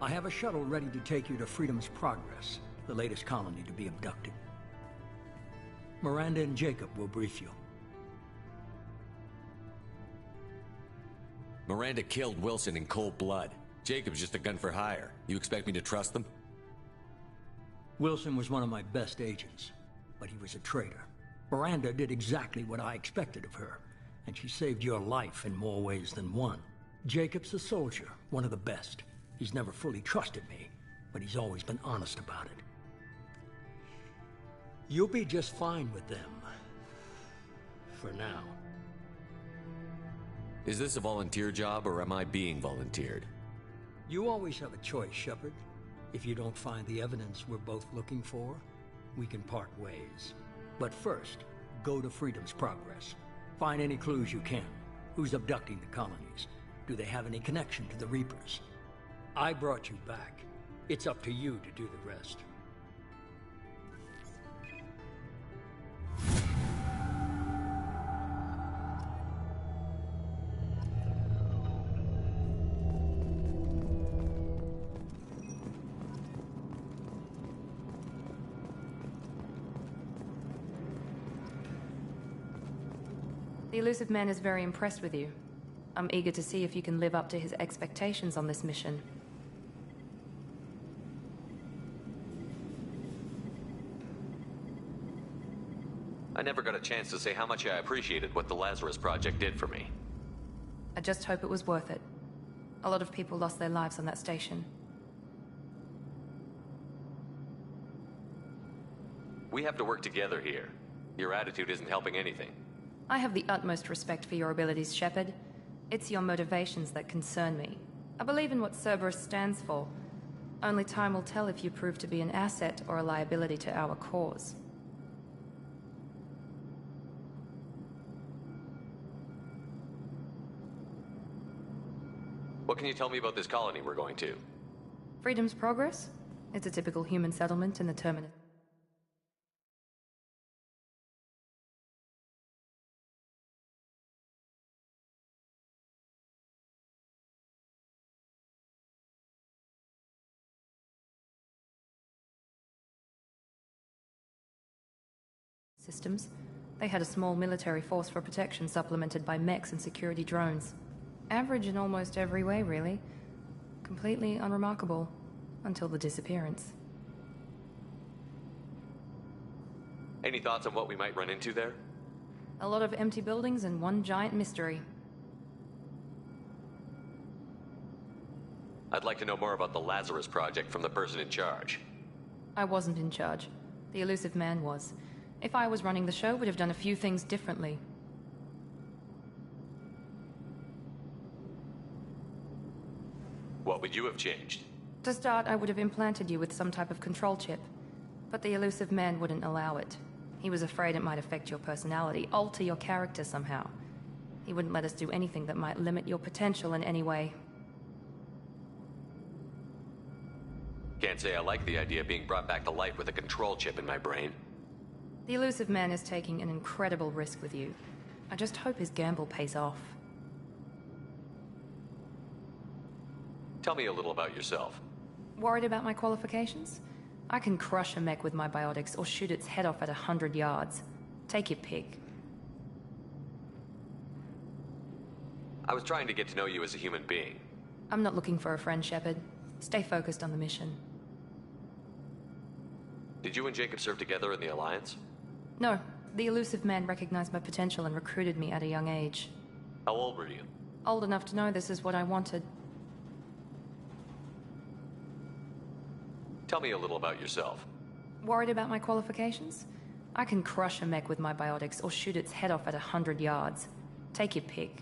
I have a shuttle ready to take you to Freedom's Progress, the latest colony to be abducted. Miranda and Jacob will brief you. Miranda killed Wilson in cold blood. Jacob's just a gun for hire. You expect me to trust them? Wilson was one of my best agents, but he was a traitor. Miranda did exactly what I expected of her, and she saved your life in more ways than one. Jacob's a soldier, one of the best. He's never fully trusted me, but he's always been honest about it. You'll be just fine with them. For now. Is this a volunteer job, or am I being volunteered? You always have a choice, Shepard. If you don't find the evidence we're both looking for, we can part ways. But first, go to Freedom's Progress. Find any clues you can. Who's abducting the colonies? Do they have any connection to the Reapers? I brought you back. It's up to you to do the rest. The Illusive Man is very impressed with you. I'm eager to see if you can live up to his expectations on this mission. I never got a chance to say how much I appreciated what the Lazarus Project did for me. I just hope it was worth it. A lot of people lost their lives on that station. We have to work together here. Your attitude isn't helping anything. I have the utmost respect for your abilities, Shepard. It's your motivations that concern me. I believe in what Cerberus stands for. Only time will tell if you prove to be an asset or a liability to our cause. What can you tell me about this colony we're going to? Freedom's Progress? It's a typical human settlement in the Terminus. Systems. They had a small military force for protection supplemented by mechs and security drones. Average in almost every way, really. Completely unremarkable. Until the disappearance. Any thoughts on what we might run into there? A lot of empty buildings and one giant mystery. I'd like to know more about the Lazarus Project from the person in charge. I wasn't in charge. The Illusive Man was. If I was running the show, would have done a few things differently. What would you have changed? To start, I would have implanted you with some type of control chip. But the Illusive Man wouldn't allow it. He was afraid it might affect your personality, alter your character somehow. He wouldn't let us do anything that might limit your potential in any way. Can't say I like the idea of being brought back to life with a control chip in my brain. The Illusive Man is taking an incredible risk with you. I just hope his gamble pays off. Tell me a little about yourself. Worried about my qualifications? I can crush a mech with my biotics or shoot its head off at 100 yards. Take your pick. I was trying to get to know you as a human being. I'm not looking for a friend, Shepard. Stay focused on the mission. Did you and Jacob serve together in the Alliance? No. The Illusive Man recognized my potential and recruited me at a young age. How old were you? Old enough to know this is what I wanted. Tell me a little about yourself. Worried about my qualifications? I can crush a mech with my biotics or shoot its head off at 100 yards. Take your pick.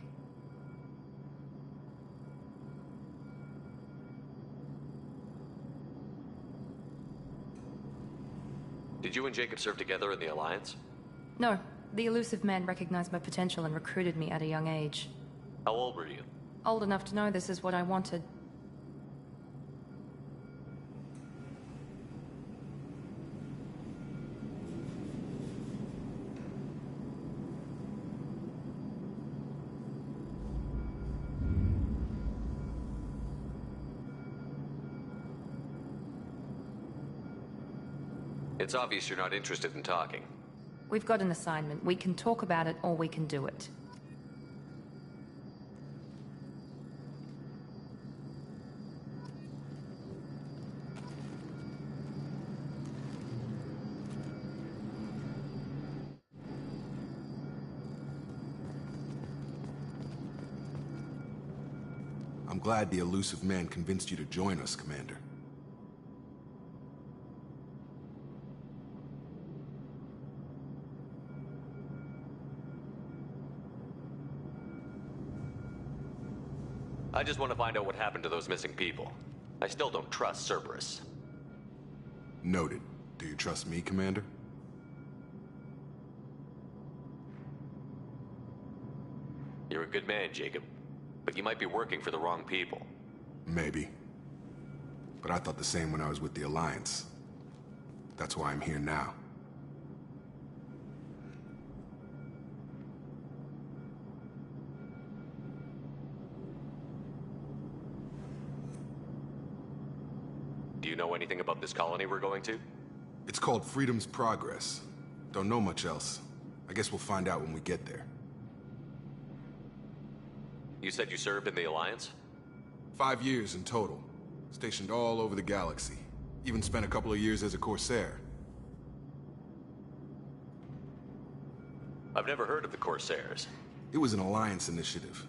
Did you and Jacob serve together in the Alliance? No, the Illusive Man recognized my potential and recruited me at a young age. How old were you? Old enough to know this is what I wanted. It's obvious you're not interested in talking. We've got an assignment. We can talk about it or we can do it. I'm glad the Illusive Man convinced you to join us, Commander. I just want to find out what happened to those missing people. I still don't trust Cerberus. Noted. Do you trust me, Commander? You're a good man, Jacob. But you might be working for the wrong people. Maybe. But I thought the same when I was with the Alliance. That's why I'm here now. Do you know anything about this colony we're going to? It's called Freedom's Progress. Don't know much else. I guess we'll find out when we get there. You said you served in the Alliance? 5 years in total. Stationed all over the galaxy. Even spent a couple of years as a Corsair. I've never heard of the Corsairs. It was an Alliance initiative.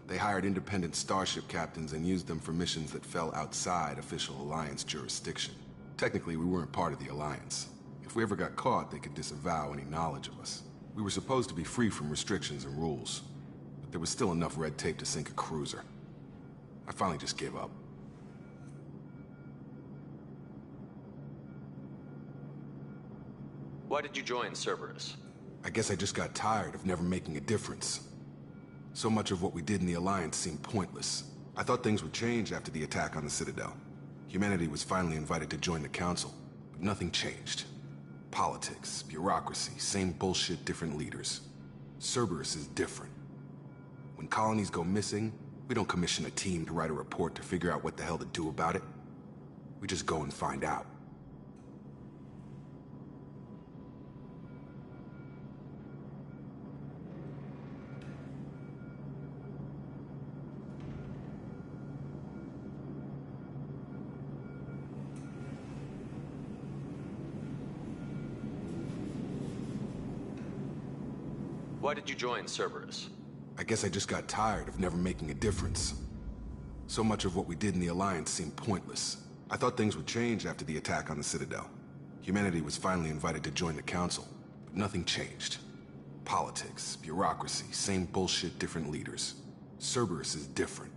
They hired independent starship captains and used them for missions that fell outside official Alliance jurisdiction. Technically, we weren't part of the Alliance. If we ever got caught, they could disavow any knowledge of us. We were supposed to be free from restrictions and rules. But there was still enough red tape to sink a cruiser. I finally just gave up. Why did you join Cerberus? I guess I just got tired of never making a difference. So much of what we did in the Alliance seemed pointless. I thought things would change after the attack on the Citadel. Humanity was finally invited to join the Council, but nothing changed. Politics, bureaucracy, same bullshit, different leaders. Cerberus is different. When colonies go missing, we don't commission a team to write a report to figure out what the hell to do about it. We just go and find out. Why did you join Cerberus? I guess I just got tired of never making a difference. So much of what we did in the Alliance seemed pointless. I thought things would change after the attack on the Citadel. Humanity was finally invited to join the Council, but nothing changed. Politics, bureaucracy, same bullshit, different leaders. Cerberus is different.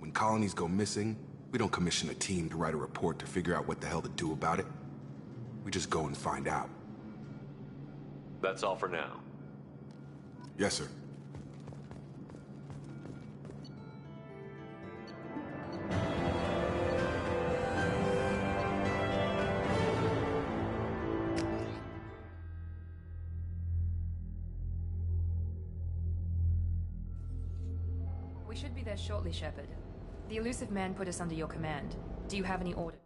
When colonies go missing, we don't commission a team to write a report to figure out what the hell to do about it. We just go and find out. That's all for now. Yes, sir. We should be there shortly, Shepard. The Illusive Man put us under your command. Do you have any orders?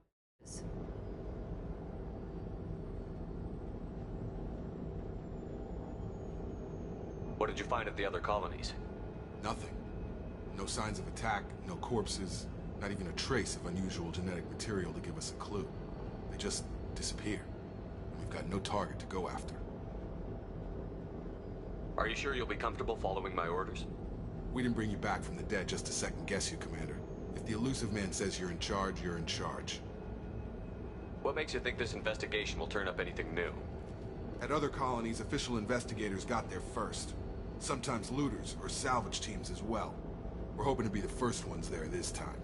What did you find at the other colonies? Nothing. No signs of attack, no corpses, not even a trace of unusual genetic material to give us a clue. They just disappear. And we've got no target to go after. Are you sure you'll be comfortable following my orders? We didn't bring you back from the dead just to second guess you, Commander. If the Illusive Man says you're in charge, you're in charge. What makes you think this investigation will turn up anything new? At other colonies, official investigators got there first. Sometimes looters or salvage teams as well. We're hoping to be the first ones there this time.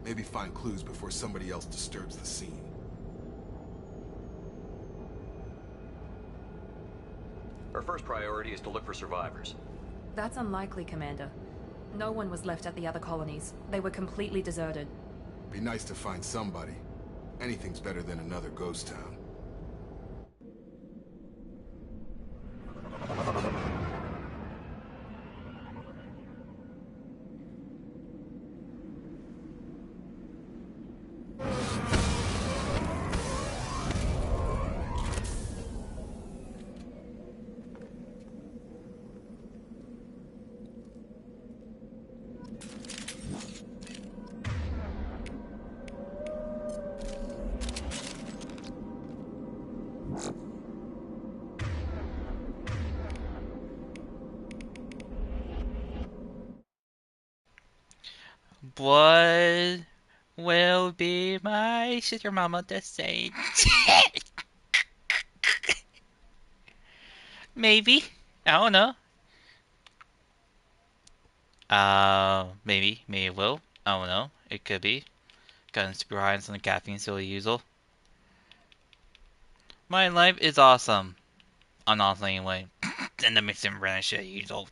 Maybe find clues before somebody else disturbs the scene. Our first priority is to look for survivors. That's unlikely, Commander. No one was left at the other colonies. They were completely deserted. Be nice to find somebody. Anything's better than another ghost town. What will be my sugar mama the same? Maybe. I don't know. Maybe it will. I don't know. It could be. Gotten super high on some caffeine, so usual. My life is awesome. I'm awesome anyway. And the mixing random shit usual.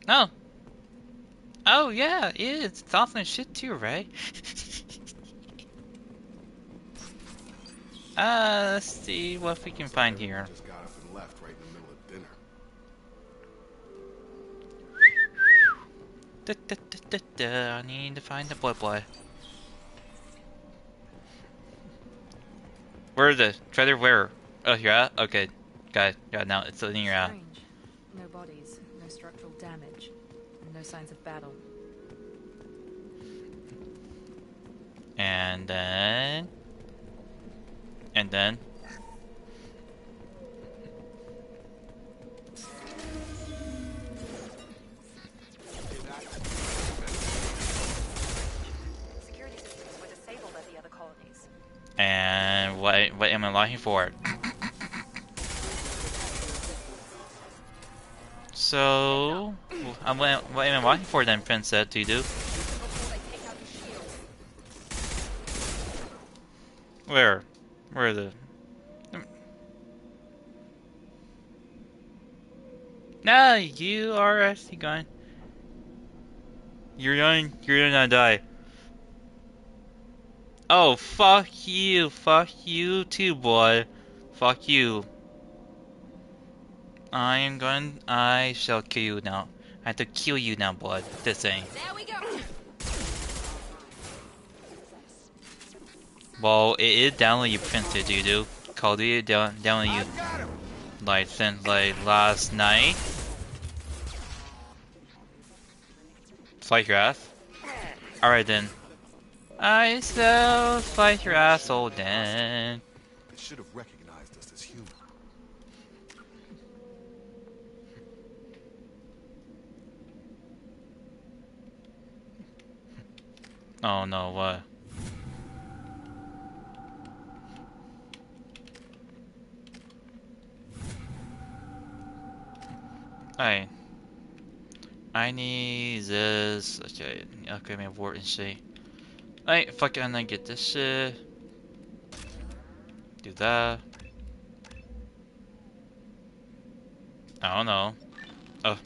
Oh. Oh yeah, it is. It's awesome as shit too, right? Let's see what we can find here. Just got up and left right in the middle of dinner. I need to find the boy. Where is it? Treasure where? Oh, you're out? Okay. Got it now. It's in your out. Strange. No bodies, no structural damage, and no signs of battle. And then... Security systems were disabled at the other colonies. And what am I looking for? So, what am I looking for then, Princess? Do? Where? Where are the? No, you are actually going. You're gonna die. Oh, fuck you too, boy. Fuck you. I shall kill you now. I have to kill you now, boy. This thing. There we go. Well, it is downloading you, Princess, do. Called it downloading you, like, since, like, last night. Slice your ass? Alright then. I shall slice your asshole then. They should have recognized us as human. Oh no, what? Alright. I need this. Okay, my wart and shit. Alright, fuck it, and then get this shit. Do that. I don't know. Oh.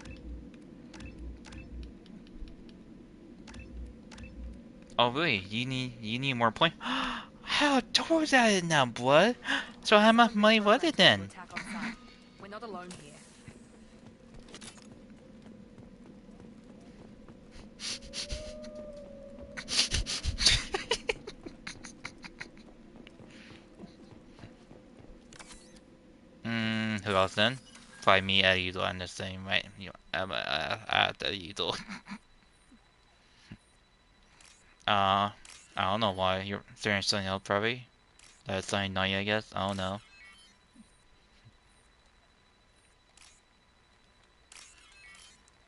Oh really? You need more point? How doors at it now, blood? So how much money was it then? We're not alone here. Who else then? Probably me at Udall, I'm the same, right? You know, I'm at the Udall. I don't know why. You're staring something else, probably. That's something naughty, I guess. I don't know.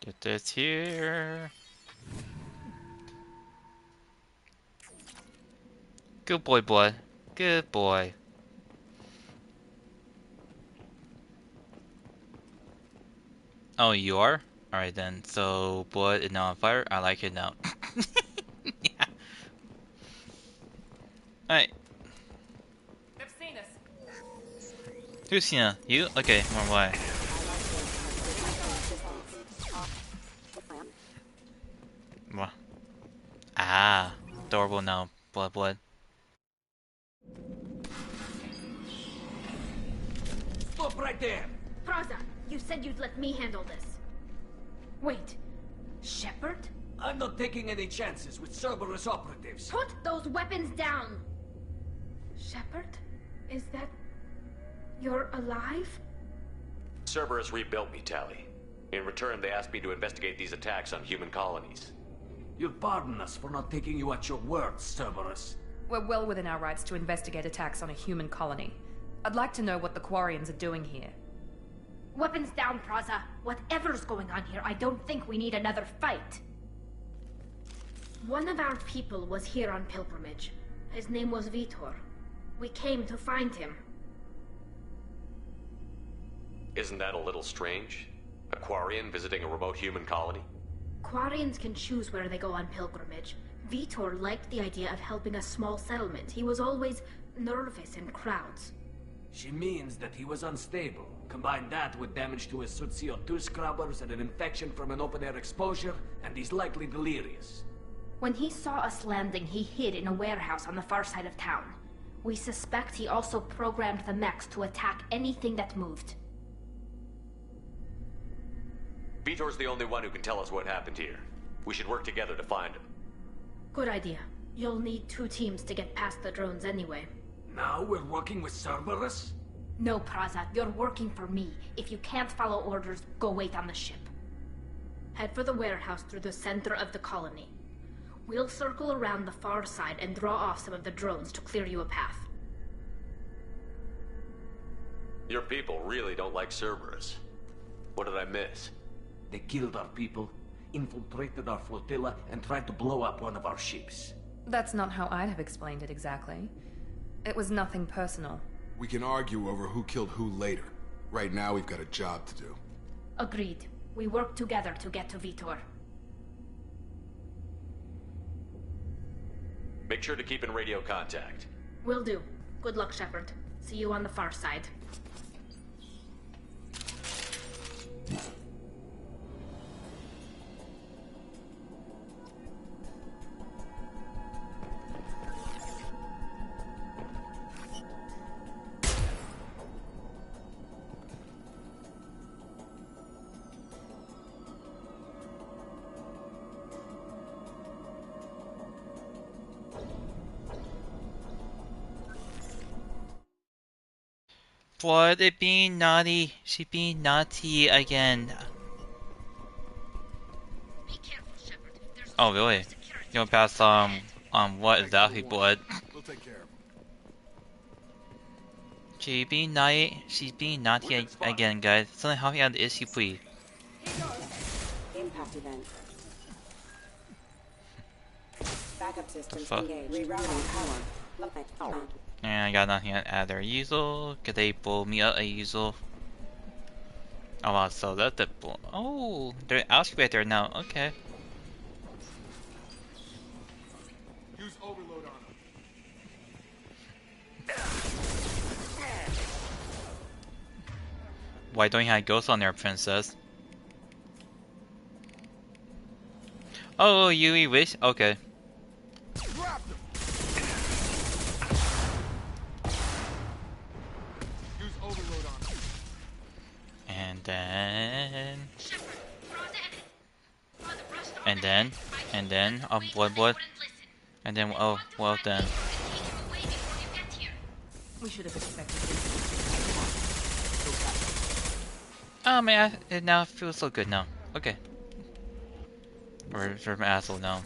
Get this here. Good boy, boy. Good boy. Oh, you are? Alright then. So, blood is now on fire. I like it now. Yeah. Alright. They've seen us. Who's Cena? You? Okay, more why? What? Ah, adorable now. Blood. Stop right there! Praza, you said you'd let me handle this. Wait, Shepard? I'm not taking any chances with Cerberus operatives. Put those weapons down! Shepard? Is that... you're alive? Cerberus rebuilt me, Tali. In return, they asked me to investigate these attacks on human colonies. You'll pardon us for not taking you at your word, Cerberus. We're well within our rights to investigate attacks on a human colony. I'd like to know what the quarians are doing here. Weapons down, Praza. Whatever's going on here, I don't think we need another fight. One of our people was here on pilgrimage. His name was Vitor. We came to find him. Isn't that a little strange? A quarian visiting a remote human colony? Quarians can choose where they go on pilgrimage. Vitor liked the idea of helping a small settlement. He was always nervous in crowds. She means that he was unstable. Combine that with damage to his suit CO2 scrubbers and an infection from an open-air exposure, and he's likely delirious. When he saw us landing, he hid in a warehouse on the far side of town. We suspect he also programmed the mechs to attack anything that moved. Vitor's the only one who can tell us what happened here. We should work together to find him. Good idea. You'll need 2 teams to get past the drones anyway. Now we're working with Cerberus? No, Praza, you're working for me. If you can't follow orders, go wait on the ship. Head for the warehouse through the center of the colony. We'll circle around the far side and draw off some of the drones to clear you a path. Your people really don't like Cerberus. What did I miss? They killed our people, infiltrated our flotilla, and tried to blow up one of our ships. That's not how I'd have explained it exactly. It was nothing personal. We can argue over who killed who later. Right now, we've got a job to do. Agreed. We work together to get to Vitor. Make sure to keep in radio contact. Will do. Good luck, Shepard. See you on the far side. What? It being naughty. She being naughty again. Oh really? You gonna pass what exactly, blood? We'll take care of him. She being naughty. She's being naughty again, guys. Someone help me out of the issue, please. Impact event. Backup systems engaged. Rerouting power. And I got nothing to add there. Usual. Could they blow me up a usual? Oh wow, so that's the oh, they're out there now. Okay. Use overload on him. Why don't you have ghosts on there, princess? Oh, you wish? Okay. And then, oh, blood, and then, oh, well then. We should have expected this. Oh man, it now feels so good now. Okay. Where's my asshole now?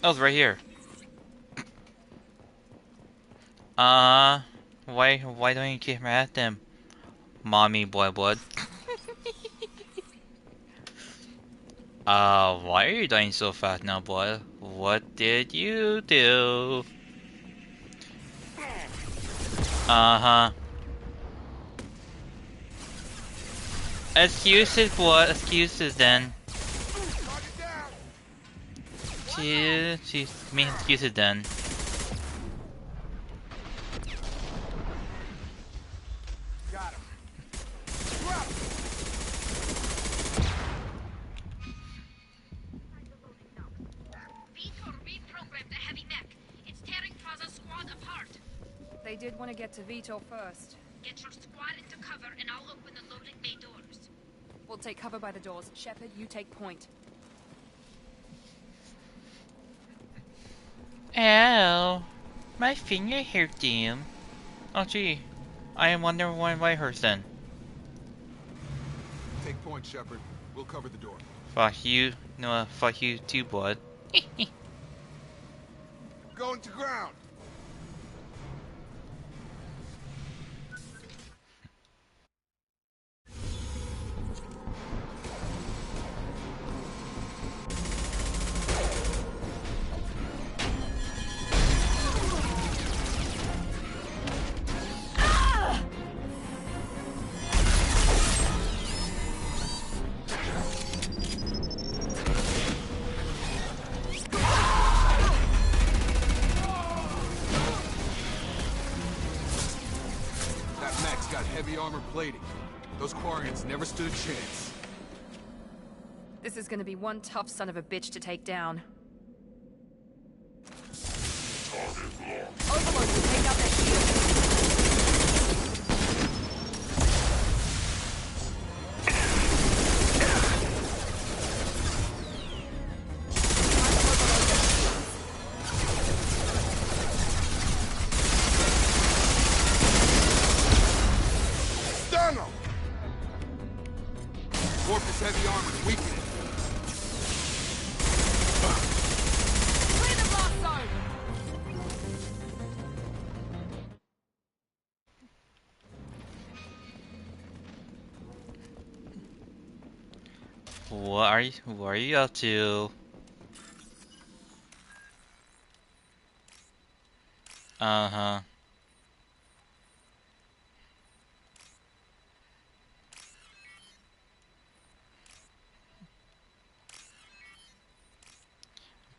Oh, it's right here. Why don't you keep at them? Mommy blood. Why are you dying so fast now, boy? What did you do? Excuses, what? Excuses then. She's making excuses then. did want to get to Vitor first. Get your squad into cover and I'll open the loading bay doors. We'll take cover by the doors. Shepard, you take point. Ow! My finger hurt, damn. Oh gee. I am wondering why it hurts then. Take point, Shepard. We'll cover the door. Fuck you. No, fuck you too, blood. Going to ground. Armor plating. Those quarians never stood a chance. This is gonna be one tough son of a bitch to take down. Overlord will take out their shield. Heavy armor, weaken it. Clear the blast zone. What are you up to? Uh-huh.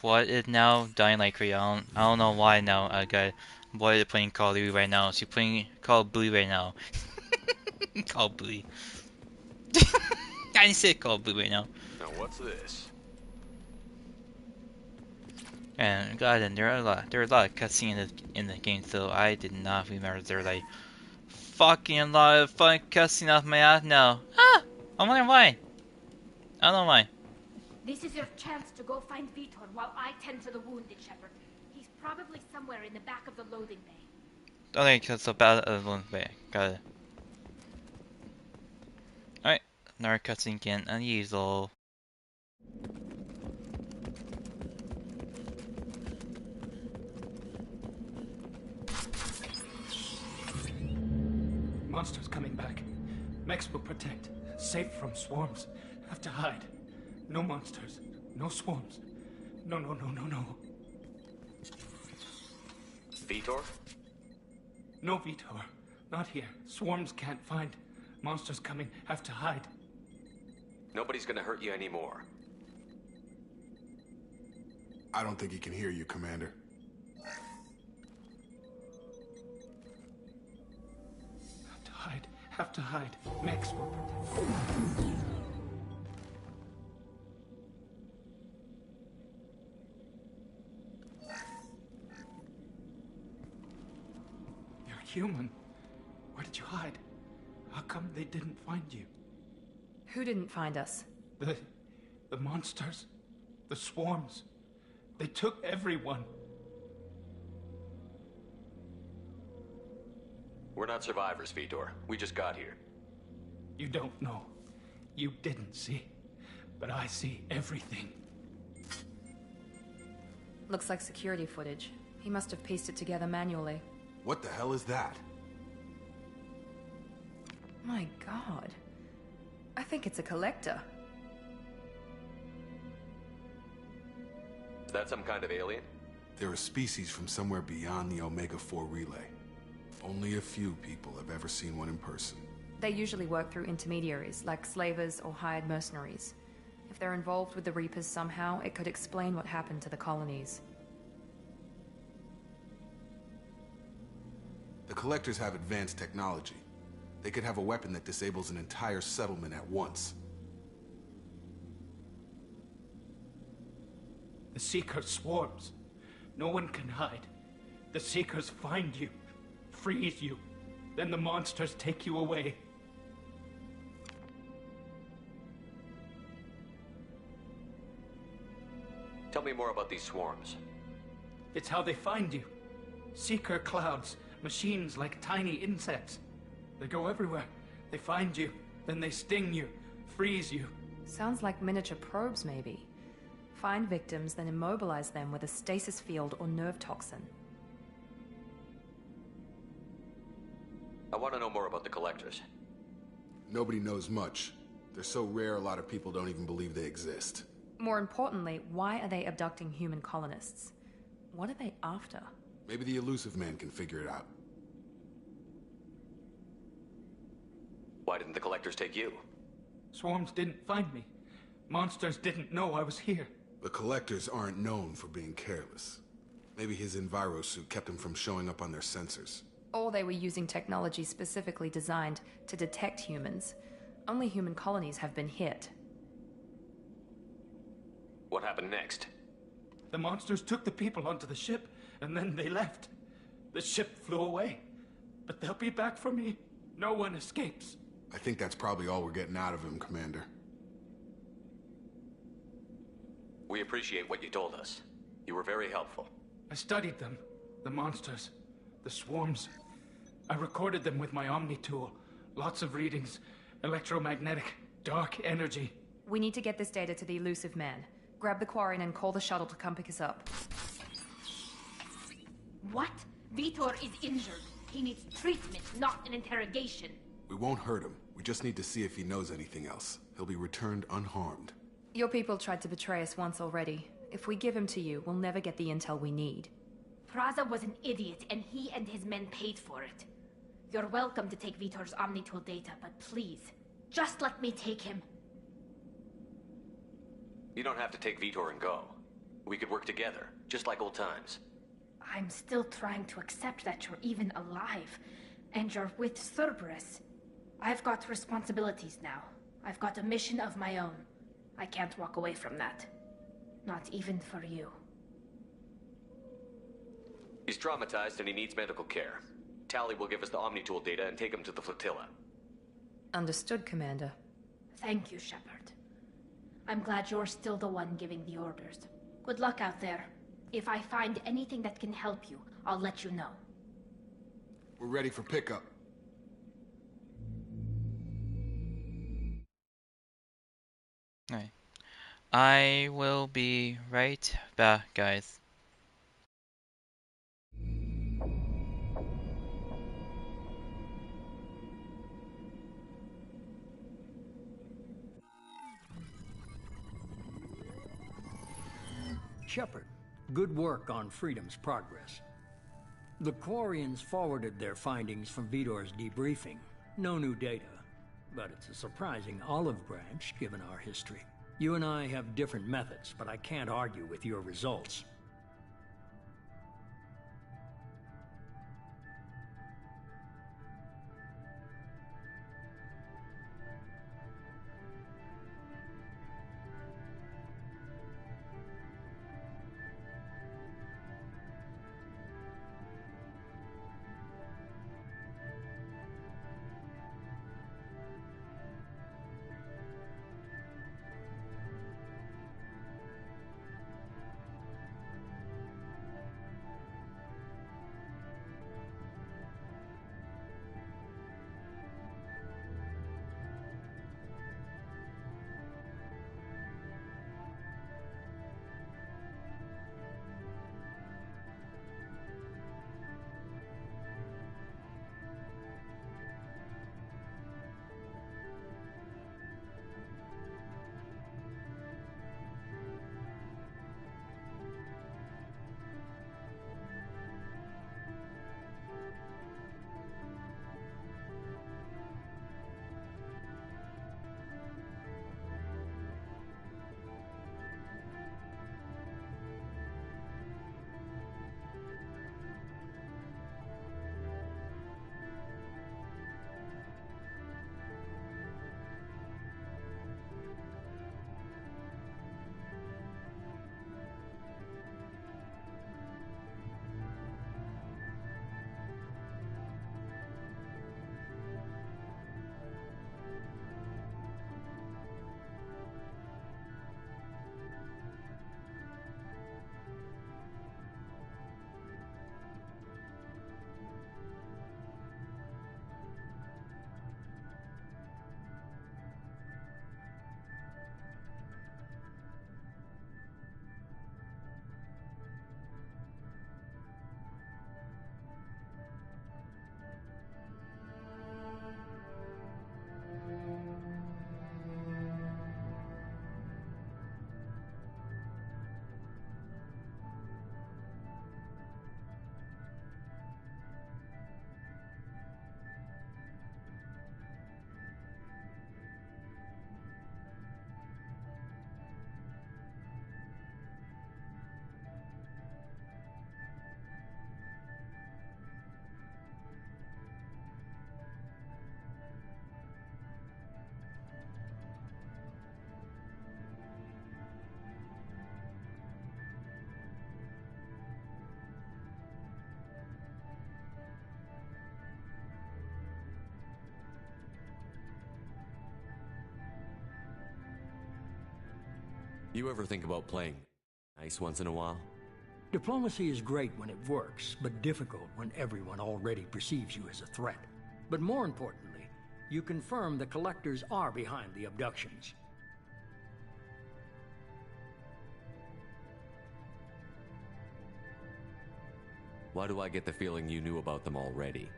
Blood is now dying like crazy. I don't know why now. I got Blood is playing Call of Duty right now. She's playing Call of Duty right now. Call of Duty. I didn't say Call of Duty right now. Now what's this? And God, and there are a lot of cutscenes in the game, so I did not remember there like fucking a lot of fun cutscenes off my ass now. Ah, I wonder why. I don't know why. This is your chance to go find Vitor while I tend to the wounded, Shepard. He's probably somewhere in the back of the loading bay. Okay, because the battle of loading bay. Got it. Alright, another cutscene again, unusual. Monsters coming back. Mechs will protect. Safe from swarms. Have to hide. No monsters. No swarms. No. Vitor? No Vitor. Not here. Swarms can't find. Monsters coming. Have to hide. Nobody's gonna hurt you anymore. I don't think he can hear you, Commander. Have to hide. Mechs will protect. You're human. Where did you hide? How come they didn't find you? Who didn't find us? The monsters. The swarms. They took everyone. We're not survivors, Vitor. We just got here. You don't know. You didn't see. But I see everything. Looks like security footage. He must have pieced it together manually. What the hell is that? My God. I think it's a collector. Is that some kind of alien? They're a species from somewhere beyond the Omega-4 relay. Only a few people have ever seen one in person. They usually work through intermediaries, like slavers or hired mercenaries. If they're involved with the Reapers somehow, it could explain what happened to the colonies. The Collectors have advanced technology. They could have a weapon that disables an entire settlement at once. The Seeker swarms. No one can hide. The Seekers find you. freeze you. Then the monsters take you away. Tell me more about these swarms. It's how they find you. Seeker clouds, machines like tiny insects. They go everywhere. They find you, then they sting you, freeze you. Sounds like miniature probes, maybe. Find victims, then immobilize them with a stasis field or nerve toxin. I want to know more about the collectors. Nobody knows much. They're so rare, a lot of people don't even believe they exist. More importantly, why are they abducting human colonists? What are they after? Maybe the Illusive Man can figure it out. Why didn't the collectors take you? Swarms didn't find me. Monsters didn't know I was here. The collectors aren't known for being careless. Maybe his enviro suit kept him from showing up on their sensors. Or they were using technology specifically designed to detect humans. Only human colonies have been hit. What happened next? The monsters took the people onto the ship, and then they left. The ship flew away. But they'll be back for me. No one escapes. I think that's probably all we're getting out of him, Commander. We appreciate what you told us. You were very helpful. I studied them. The monsters. The swarms. I recorded them with my Omni tool. Lots of readings. Electromagnetic. Dark energy. We need to get this data to the Illusive Man. Grab the quarian and call the shuttle to come pick us up. What? Vitor is injured. He needs treatment, not an interrogation. We won't hurt him. We just need to see if he knows anything else. He'll be returned unharmed. Your people tried to betray us once already. If we give him to you, we'll never get the intel we need. Praza was an idiot, and he and his men paid for it. You're welcome to take Vitor's Omnitool data, but please, just let me take him. You don't have to take Vitor and go. We could work together, just like old times. I'm still trying to accept that you're even alive, and you're with Cerberus. I've got responsibilities now. I've got a mission of my own. I can't walk away from that. Not even for you. He's traumatized and he needs medical care. Tali will give us the Omnitool data and take him to the flotilla. Understood, Commander. Thank you, Shepard. I'm glad you're still the one giving the orders. Good luck out there. If I find anything that can help you, I'll let you know. We're ready for pickup. Alright. I will be right back, guys. Shepard, good work on Freedom's progress. The Quarians forwarded their findings from Vitor's debriefing. No new data, but it's a surprising olive branch given our history. You and I have different methods, but I can't argue with your results. You ever think about playing nice once in a while? Diplomacy is great when it works, but difficult when everyone already perceives you as a threat. But more importantly, you confirm the Collectors are behind the abductions. Why do I get the feeling you knew about them already?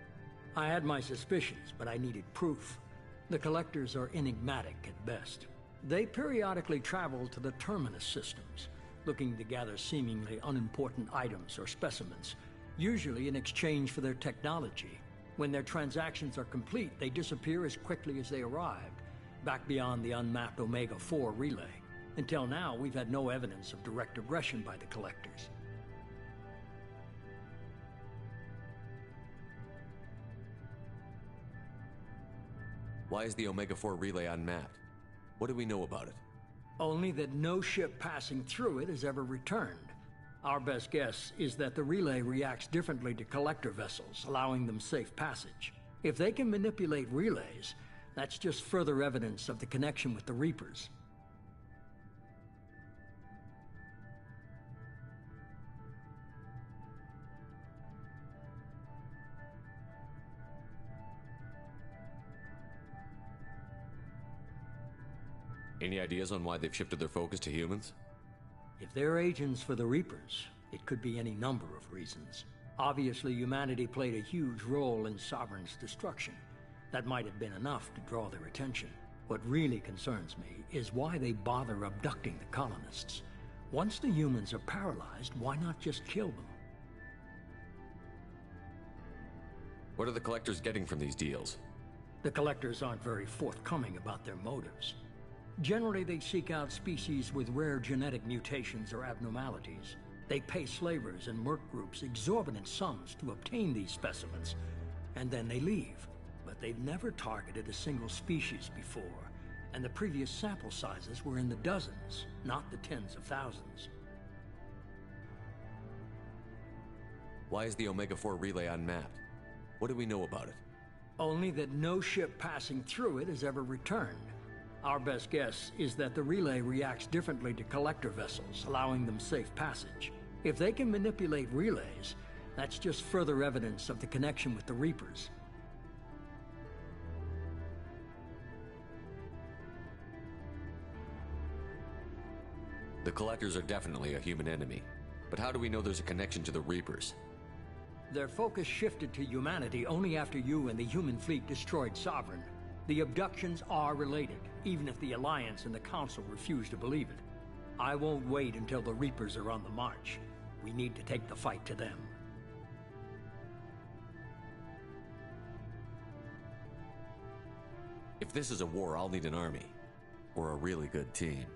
I had my suspicions, but I needed proof. The Collectors are enigmatic at best. They periodically travel to the Terminus systems, looking to gather seemingly unimportant items or specimens, usually in exchange for their technology. When their transactions are complete, they disappear as quickly as they arrived, back beyond the unmapped Omega-4 relay. Until now, we've had no evidence of direct aggression by the Collectors. Why is the Omega-4 relay unmapped? What do we know about it? Only that no ship passing through it has ever returned. Our best guess is that the relay reacts differently to collector vessels, allowing them safe passage. If they can manipulate relays, that's just further evidence of the connection with the Reapers. Any ideas on why they've shifted their focus to humans? If they're agents for the Reapers, it could be any number of reasons. Obviously, humanity played a huge role in Sovereign's destruction. That might have been enough to draw their attention. What really concerns me is why they bother abducting the colonists. Once the humans are paralyzed, why not just kill them? What are the Collectors getting from these deals? The Collectors aren't very forthcoming about their motives. Generally, they seek out species with rare genetic mutations or abnormalities. They pay slavers and merc groups exorbitant sums to obtain these specimens, and then they leave. But they've never targeted a single species before, and the previous sample sizes were in the dozens, not the tens of thousands. Why is the Omega-4 relay unmapped? What do we know about it? Only that no ship passing through it has ever returned. Our best guess is that the relay reacts differently to collector vessels, allowing them safe passage. If they can manipulate relays, that's just further evidence of the connection with the Reapers. The Collectors are definitely a human enemy, but how do we know there's a connection to the Reapers? Their focus shifted to humanity only after you and the human fleet destroyed Sovereign. The abductions are related, even if the Alliance and the Council refuse to believe it. I won't wait until the Reapers are on the march. We need to take the fight to them. If this is a war, I'll need an army. Or a really good team.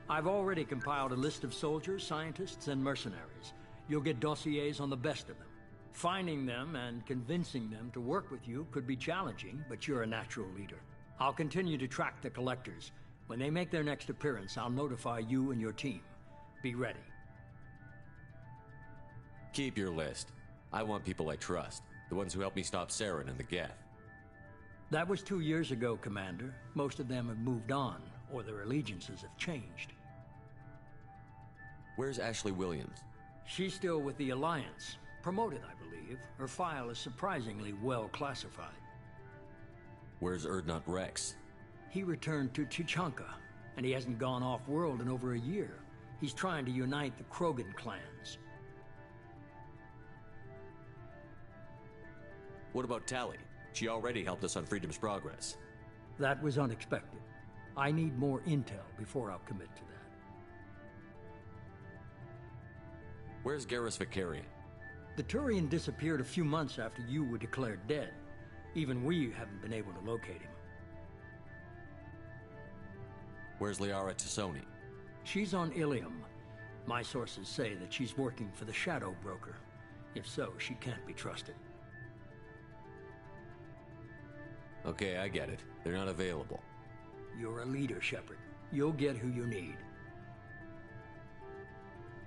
I've already compiled a list of soldiers, scientists, and mercenaries. You'll get dossiers on the best of them. Finding them and convincing them to work with you could be challenging, but you're a natural leader. I'll continue to track the Collectors. When they make their next appearance, I'll notify you and your team. Be ready. Keep your list. I want people I trust. The ones who helped me stop Saren and the Geth. That was 2 years ago, Commander. Most of them have moved on, or their allegiances have changed. Where's Ashley Williams? She's still with the Alliance. Promoted, I believe. Her file is surprisingly well classified. Where's Erdnot Rex? He returned to Chichanka, and he hasn't gone off-world in over a year. He's trying to unite the Krogan clans. What about Tali? She already helped us on Freedom's Progress. That was unexpected. I need more intel before I'll commit to that. Where's Garrus Vicarian? The Turian disappeared a few months after you were declared dead. Even we haven't been able to locate him. Where's Liara Tassoni? She's on Ilium. My sources say that she's working for the Shadow Broker. If so, she can't be trusted. Okay, I get it. They're not available. You're a leader, Shepard. You'll get who you need.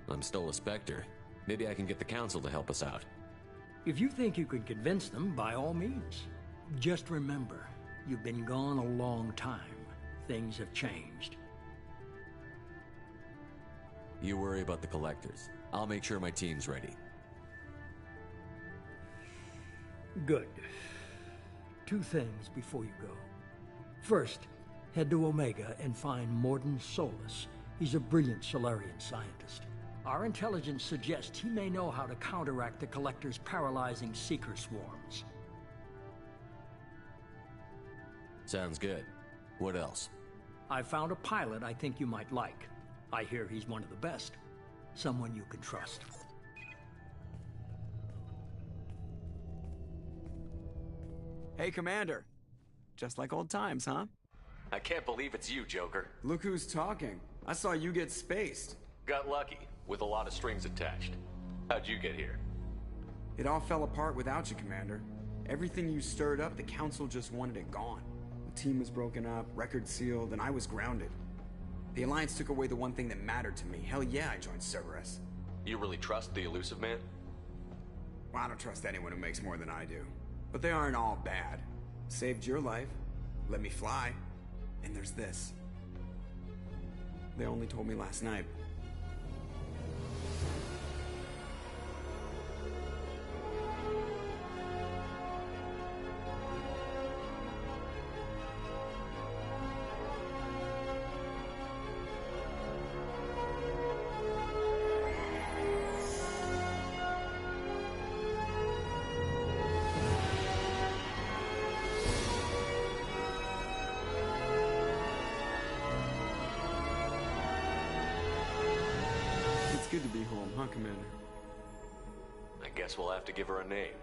I'm still a Spectre. Maybe I can get the Council to help us out. If you think you could convince them, by all means. Just remember, you've been gone a long time. Things have changed. You worry about the collectors. I'll make sure my team's ready. Good. 2 things before you go. First, head to Omega and find Morden Solus. He's a brilliant Solarian scientist. Our intelligence suggests he may know how to counteract the Collector's paralyzing Seeker swarms. Sounds good. What else? I found a pilot I think you might like. I hear he's one of the best. Someone you can trust. Hey, Commander. Just like old times, huh? I can't believe it's you, Joker. Look who's talking. I saw you get spaced. Got lucky, with a lot of strings attached. How'd you get here? It all fell apart without you, Commander. Everything you stirred up, the Council just wanted it gone. The team was broken up, record sealed, and I was grounded. The Alliance took away the one thing that mattered to me. Hell yeah, I joined Cerberus. You really trust the Illusive Man? Well, I don't trust anyone who makes more than I do. But they aren't all bad. Saved your life, let me fly, and there's this. They only told me last night. Good to be home, huh, Commander? I guess we'll have to give her a name.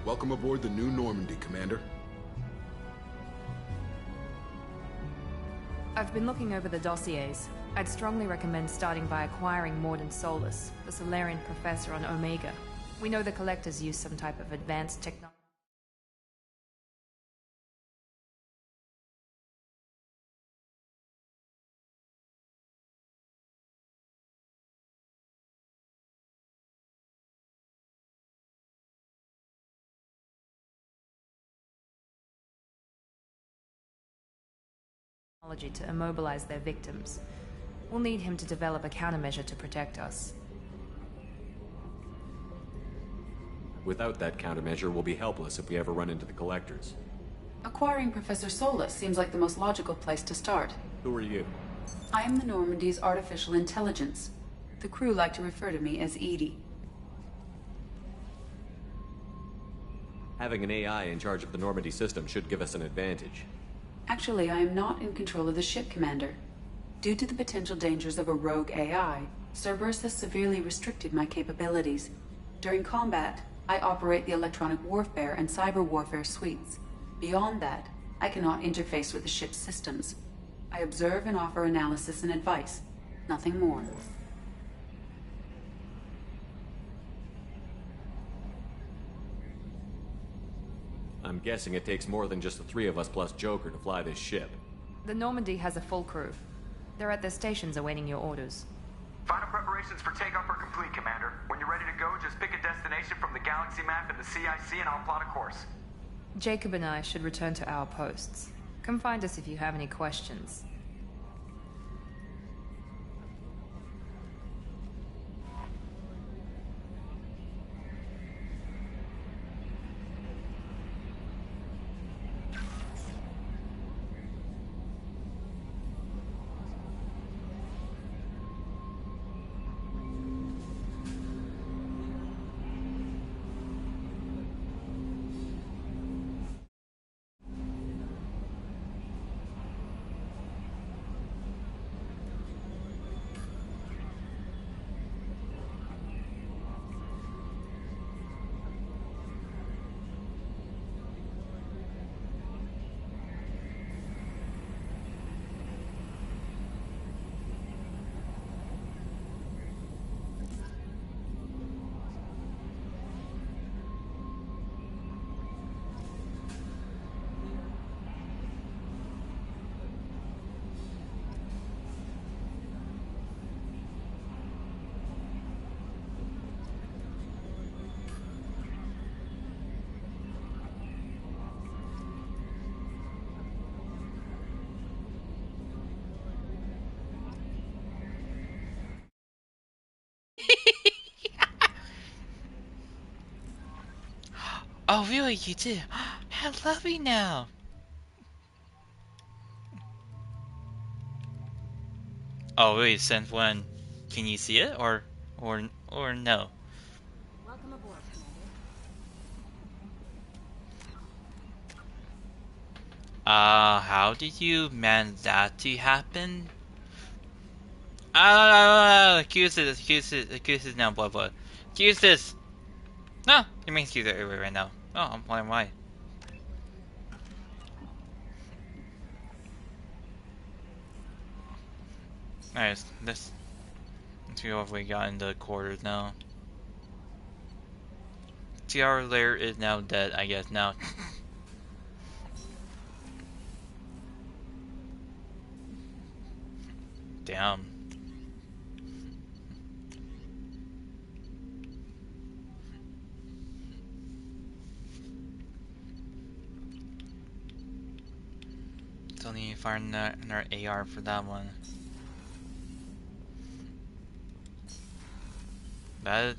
Welcome aboard the new Normandy, Commander. I've been looking over the dossiers. I'd strongly recommend starting by acquiring Morden Solus, the Solarian professor on Omega. We know the Collectors use some type of advanced technology. To immobilize their victims. We'll need him to develop a countermeasure to protect us. Without that countermeasure, we'll be helpless if we ever run into the Collectors. Acquiring Professor Solus seems like the most logical place to start. Who are you? I am the Normandy's artificial intelligence. The crew like to refer to me as Edie. Having an AI in charge of the Normandy system should give us an advantage. Actually, I am not in control of the ship, Commander. Due to the potential dangers of a rogue AI, Cerberus has severely restricted my capabilities. During combat, I operate the electronic warfare and cyber warfare suites. Beyond that, I cannot interface with the ship's systems. I observe and offer analysis and advice. Nothing more. I'm guessing it takes more than just the 3 of us plus Joker to fly this ship. The Normandy has a full crew. They're at their stations awaiting your orders. Final preparations for takeoff are complete, Commander. When you're ready to go, just pick a destination from the galaxy map and the CIC and I'll plot a course. Jacob and I should return to our posts. Come find us if you have any questions. Oh, really? You did? I love you now. Oh, wait. Since when? Can you see it, or no? Welcome aboard, How did you manage that to happen? Excuses now, blah blah. Excuses. No, it means excuses everywhere right now. Oh, why? Alright, let's see what we got in the quarters now. TR layer is now dead, I guess now. Damn. Still need to find another AR for that one. That.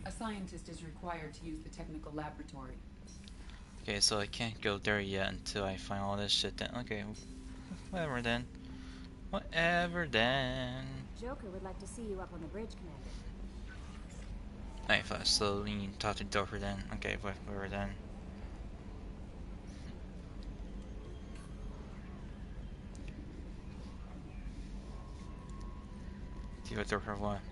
A scientist is required to use the technical laboratory. Okay, so I can't go there yet until I find all this shit then. Okay, whatever then. Whatever then. Joker would like to see you up on the bridge, Commander. Alright, fine, so we need to talk to Joker then. Okay, whatever then. See what Joker wants.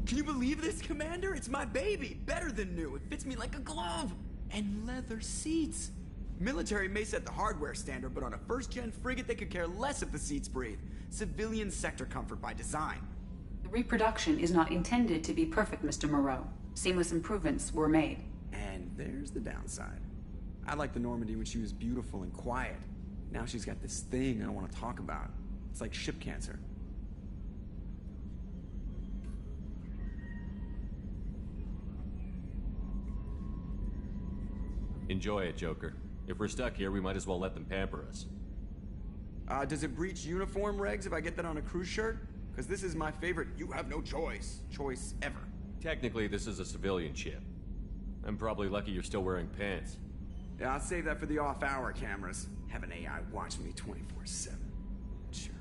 Can you believe this, Commander? It's my baby! Better than new! It fits me like a glove! And leather seats! Military may set the hardware standard, but on a first-gen frigate they could care less if the seats breathe. Civilian sector comfort by design. The reproduction is not intended to be perfect, Mr. Moreau. Seamless improvements were made. And there's the downside. I liked the Normandy when she was beautiful and quiet. Now she's got this thing I don't want to talk about. It's like ship cancer. Enjoy it, Joker. If we're stuck here, we might as well let them pamper us. Does it breach uniform regs if I get that on a cruise shirt? Because this is my favorite you have no choice ever. Technically, this is a civilian ship. I'm probably lucky you're still wearing pants. Yeah, I'll save that for the off-hour cameras. Have an AI watching me 24/7. Sure.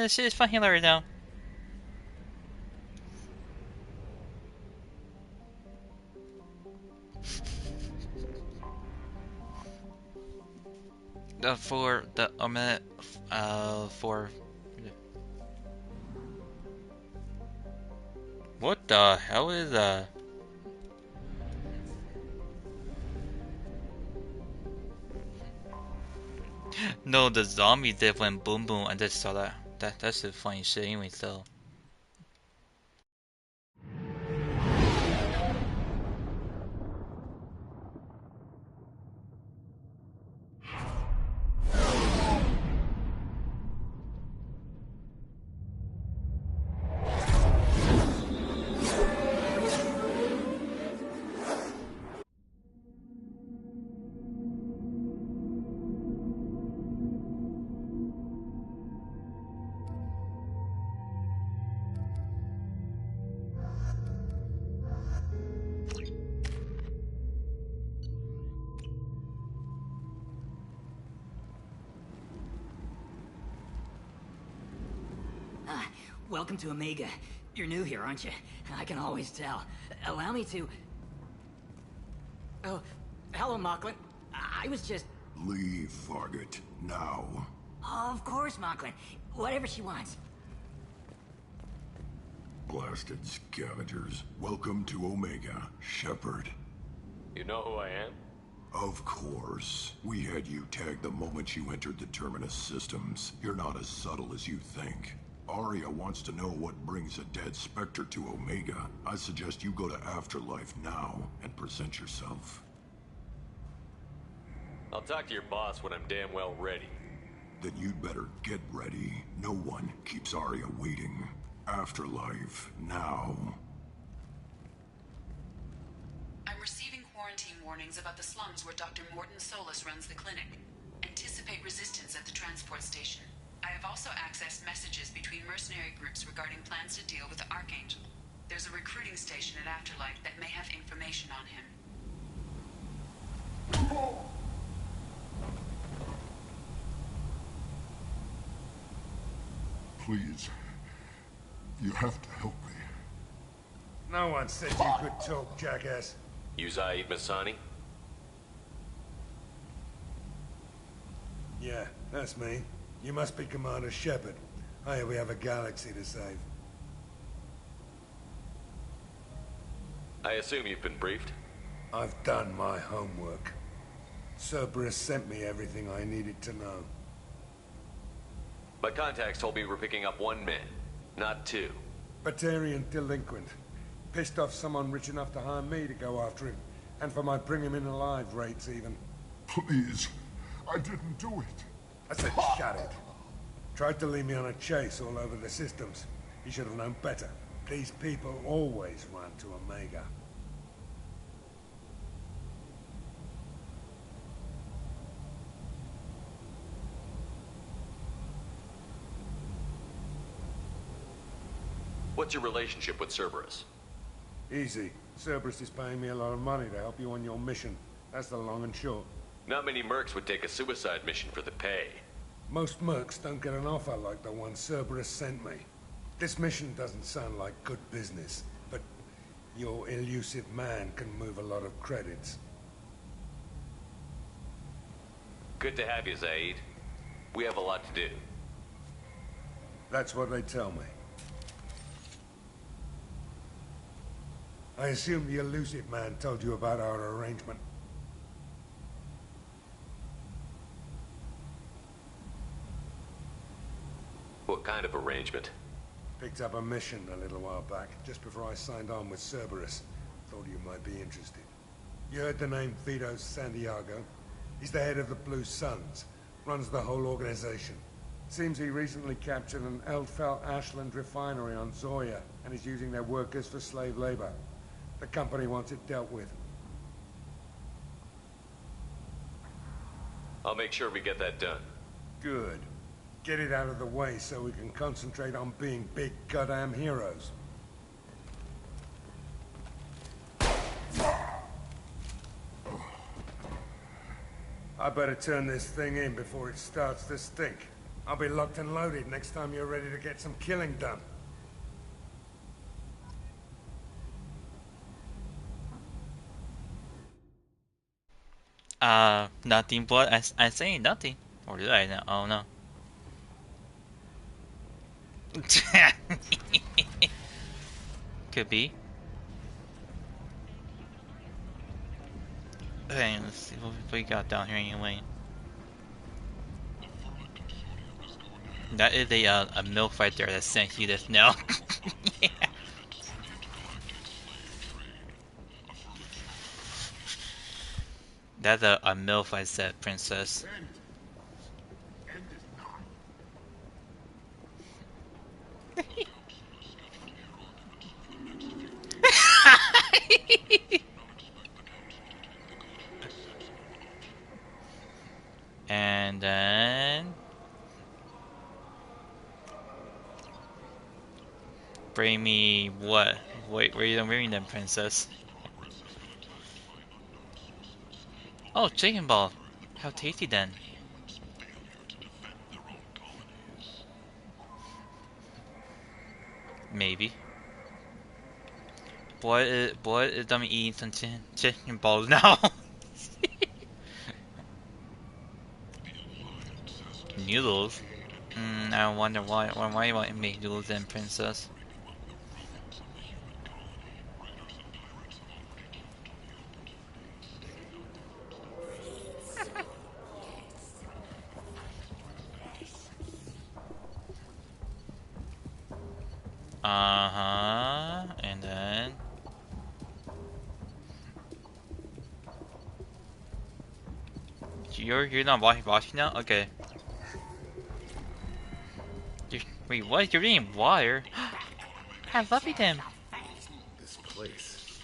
this shit is fucking hilarious now. For the omelet, for what the hell is that? No, the zombie did went boom boom. I just saw that. That's the funny shit anyway. So. Welcome to Omega. You're new here, aren't you? I can always tell. Allow me to... Oh, hello, Mocklin. I was just... Leave, Fargate. Now. Of course, Mocklin. Whatever she wants. Blasted scavengers. Welcome to Omega, Shepard. You know who I am? Of course. We had you tagged the moment you entered the Terminus systems. You're not as subtle as you think. Aria wants to know what brings a dead Spectre to Omega. I suggest you go to Afterlife now and present yourself. I'll talk to your boss when I'm damn well ready. Then you'd better get ready. No one keeps Aria waiting. Afterlife now. I'm receiving quarantine warnings about the slums where Dr. Morton Solus runs the clinic. Anticipate resistance at the transport station. I have also accessed messages between mercenary groups regarding plans to deal with the Archangel. There's a recruiting station at Afterlife that may have information on him. Please. You have to help me. No one said you could talk, jackass. You Zaid Masani? Yeah, that's me. You must be Commander Shepard. Hey, we have a galaxy to save. I assume you've been briefed? I've done my homework. Cerberus sent me everything I needed to know. My contacts told me we're picking up one man, not two. Batarian delinquent. Pissed off someone rich enough to hire me to go after him. And for my bring him in alive rates even. Please. I didn't do it. I said shut it. Tried to lead me on a chase all over the systems. He should have known better. These people always run to Omega. What's your relationship with Cerberus? Easy. Cerberus is paying me a lot of money to help you on your mission. That's the long and short. Not many mercs would take a suicide mission for the pay. Most mercs don't get an offer like the one Cerberus sent me. This mission doesn't sound like good business, but your Illusive Man can move a lot of credits. Good to have you, Zaid. We have a lot to do. That's what they tell me. I assume the Illusive Man told you about our arrangement. What kind of arrangement? Picked up a mission a little while back, just before I signed on with Cerberus. Thought you might be interested. You heard the name Vito Santiago? He's the head of the Blue Suns, runs the whole organization. Seems he recently captured an Eldfell Ashland refinery on Zoya, and is using their workers for slave labor. The company wants it dealt with. I'll make sure we get that done. Good. Get it out of the way so we can concentrate on being big goddamn heroes. I better turn this thing in before it starts to stink. I'll be locked and loaded next time you're ready to get some killing done. Nothing, but I say nothing. Or did I? No. Oh no. Could be. Okay, let's see what we got down here anyway. That is a milk right there that sent you this now. Yeah. That's a MILF I said, princess. And then bring me what? Wait, where are you bringing them, princess? Oh, chicken ball. How tasty then. Maybe. Boy, I'm eating some chicken balls now. Noodles? I wonder why you want to make noodles then, princess? And then you're not watching now? Okay. Wait, what? You're eating water? I love it then. This place.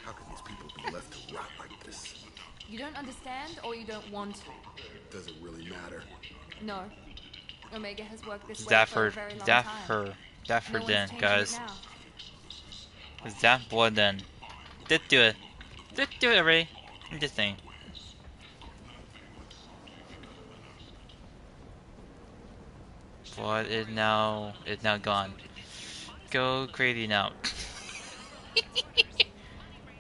How can these people be left to rot like this? You don't understand, or you don't want to? Does it really matter? No. Omega has worked this way for a very long time. That for No then, one's changing guys. it now. Is that blood then? Let's do it. Let's do it already. I'm just saying. Blood is now gone. Go crazy now.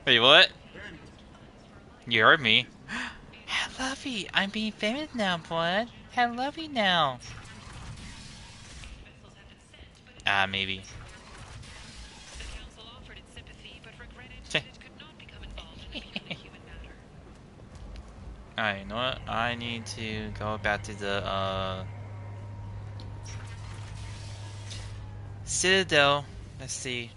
Wait, what? You heard me. I love you. I'm being famous now, blood. I love you now. Maybe. Alright, you know what? I need to go back to the Citadel. Let's see.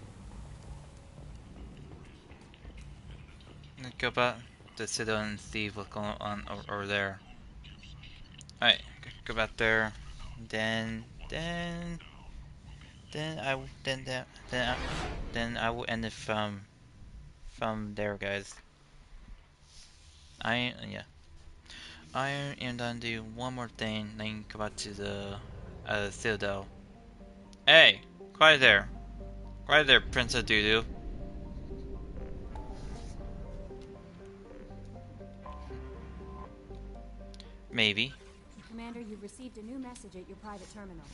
Let's go back to the Citadel and see what's going on over there. Alright, go back there. Then I will end it from there, guys. I am gonna do one more thing, then go back to the Citadel. Hey, quiet there, Princess Doodoo. Maybe. Commander, you've received a new message at your private terminal.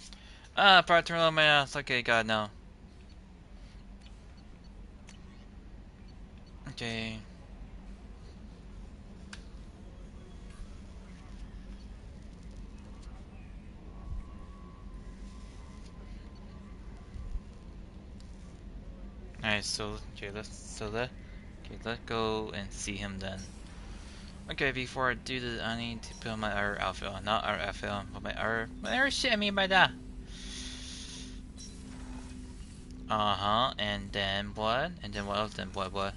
Private terminal, my ass. Okay, God, no. Okay. Alright, so let's go and see him then. Okay, before I do this, I need to put on my other outfit on. Not our outfit on, but my other shit I mean by that. And then what? And then what else? Then what?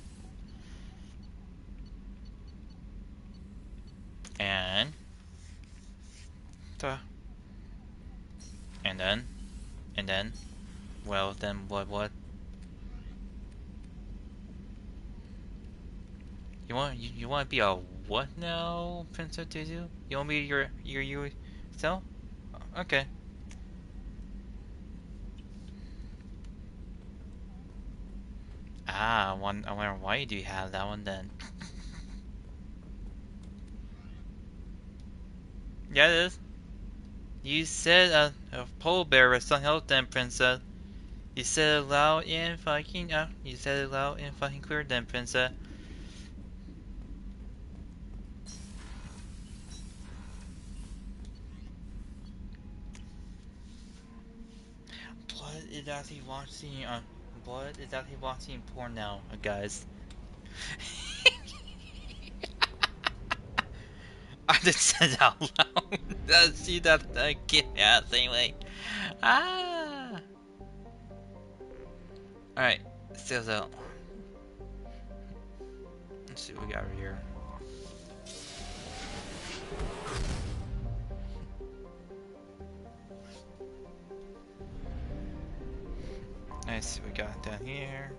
And then well then what? You want to be a what now, Princess Tutu? You want to be your self? Okay. I wonder why do you have that one then? Yeah, it is. You said a polar bear was some help then, princess. You said it loud and fucking you said it loud and fucking clear then, princess. Blood is actually watching porn now, guys. I just said it out loud. See that get out anyway. Ah. Alright, sales out. Let's see what we got over here. Let's see what we got down here.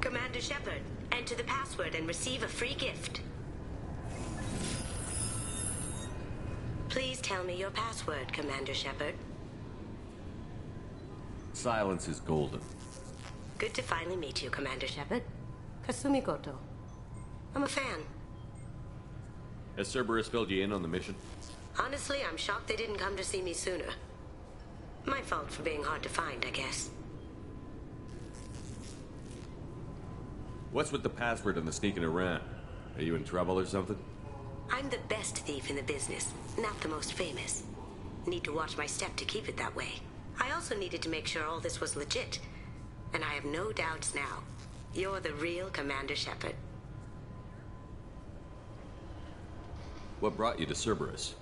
Commander Shepard, enter the password and receive a free gift. Please tell me your password, Commander Shepard. Silence is golden. Good to finally meet you, Commander Shepard. Kasumi Goto. I'm a fan. Has Cerberus filled you in on the mission? Honestly, I'm shocked they didn't come to see me sooner. My fault for being hard to find, I guess. What's with the password and the sneaking around? Are you in trouble or something? I'm the best thief in the business, not the most famous. Need to watch my step to keep it that way. I also needed to make sure all this was legit. And I have no doubts now. You're the real Commander Shepard. What brought you to Cerberus?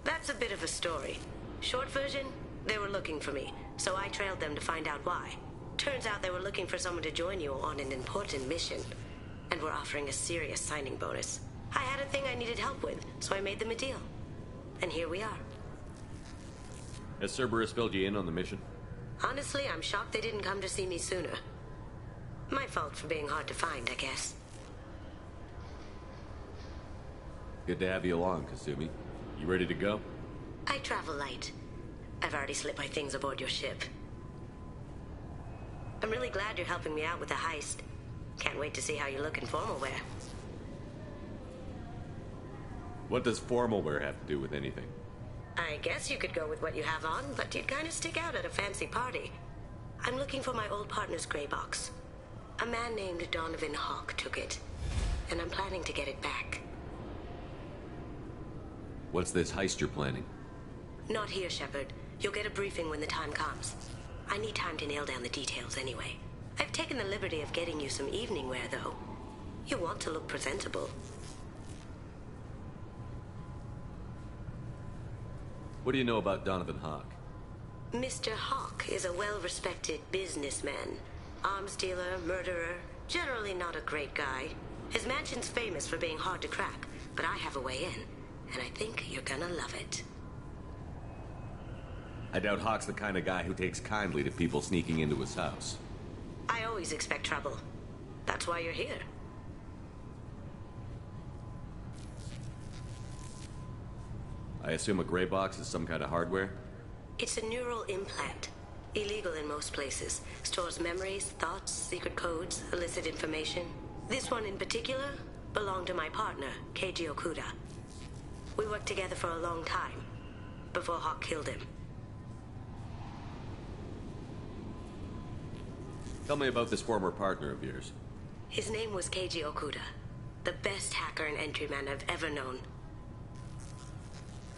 That's a bit of a story. Short version, they were looking for me, so I trailed them to find out why. Turns out they were looking for someone to join you on an important mission, and were offering a serious signing bonus. I had a thing I needed help with, so I made them a deal. And here we are. Has Cerberus filled you in on the mission? Honestly, I'm shocked they didn't come to see me sooner. My fault for being hard to find, I guess. Good to have you along, Kasumi. You ready to go? I travel light. I've already slipped my things aboard your ship. I'm really glad you're helping me out with the heist. Can't wait to see how you look in formal wear. What does formal wear have to do with anything? I guess you could go with what you have on, but you'd kind of stick out at a fancy party. I'm looking for my old partner's gray box. A man named Donovan Hawk took it, and I'm planning to get it back. What's this heist you're planning? Not here, Shepard. You'll get a briefing when the time comes. I need time to nail down the details anyway. I've taken the liberty of getting you some evening wear, though. You want to look presentable. What do you know about Donovan Hawk? Mr. Hawk is a well-respected businessman. Arms dealer, murderer, generally not a great guy. His mansion's famous for being hard to crack, but I have a way in, and I think you're gonna love it. I doubt Hawk's the kind of guy who takes kindly to people sneaking into his house. I always expect trouble. That's why you're here. I assume a gray box is some kind of hardware? It's a neural implant. Illegal in most places. Stores memories, thoughts, secret codes, illicit information. This one in particular, Belonged to my partner, Keiji Okuda. We worked together for a long time, before Hawk killed him. Tell me about this former partner of yours. His name was Keiji Okuda, the best hacker and entryman I've ever known.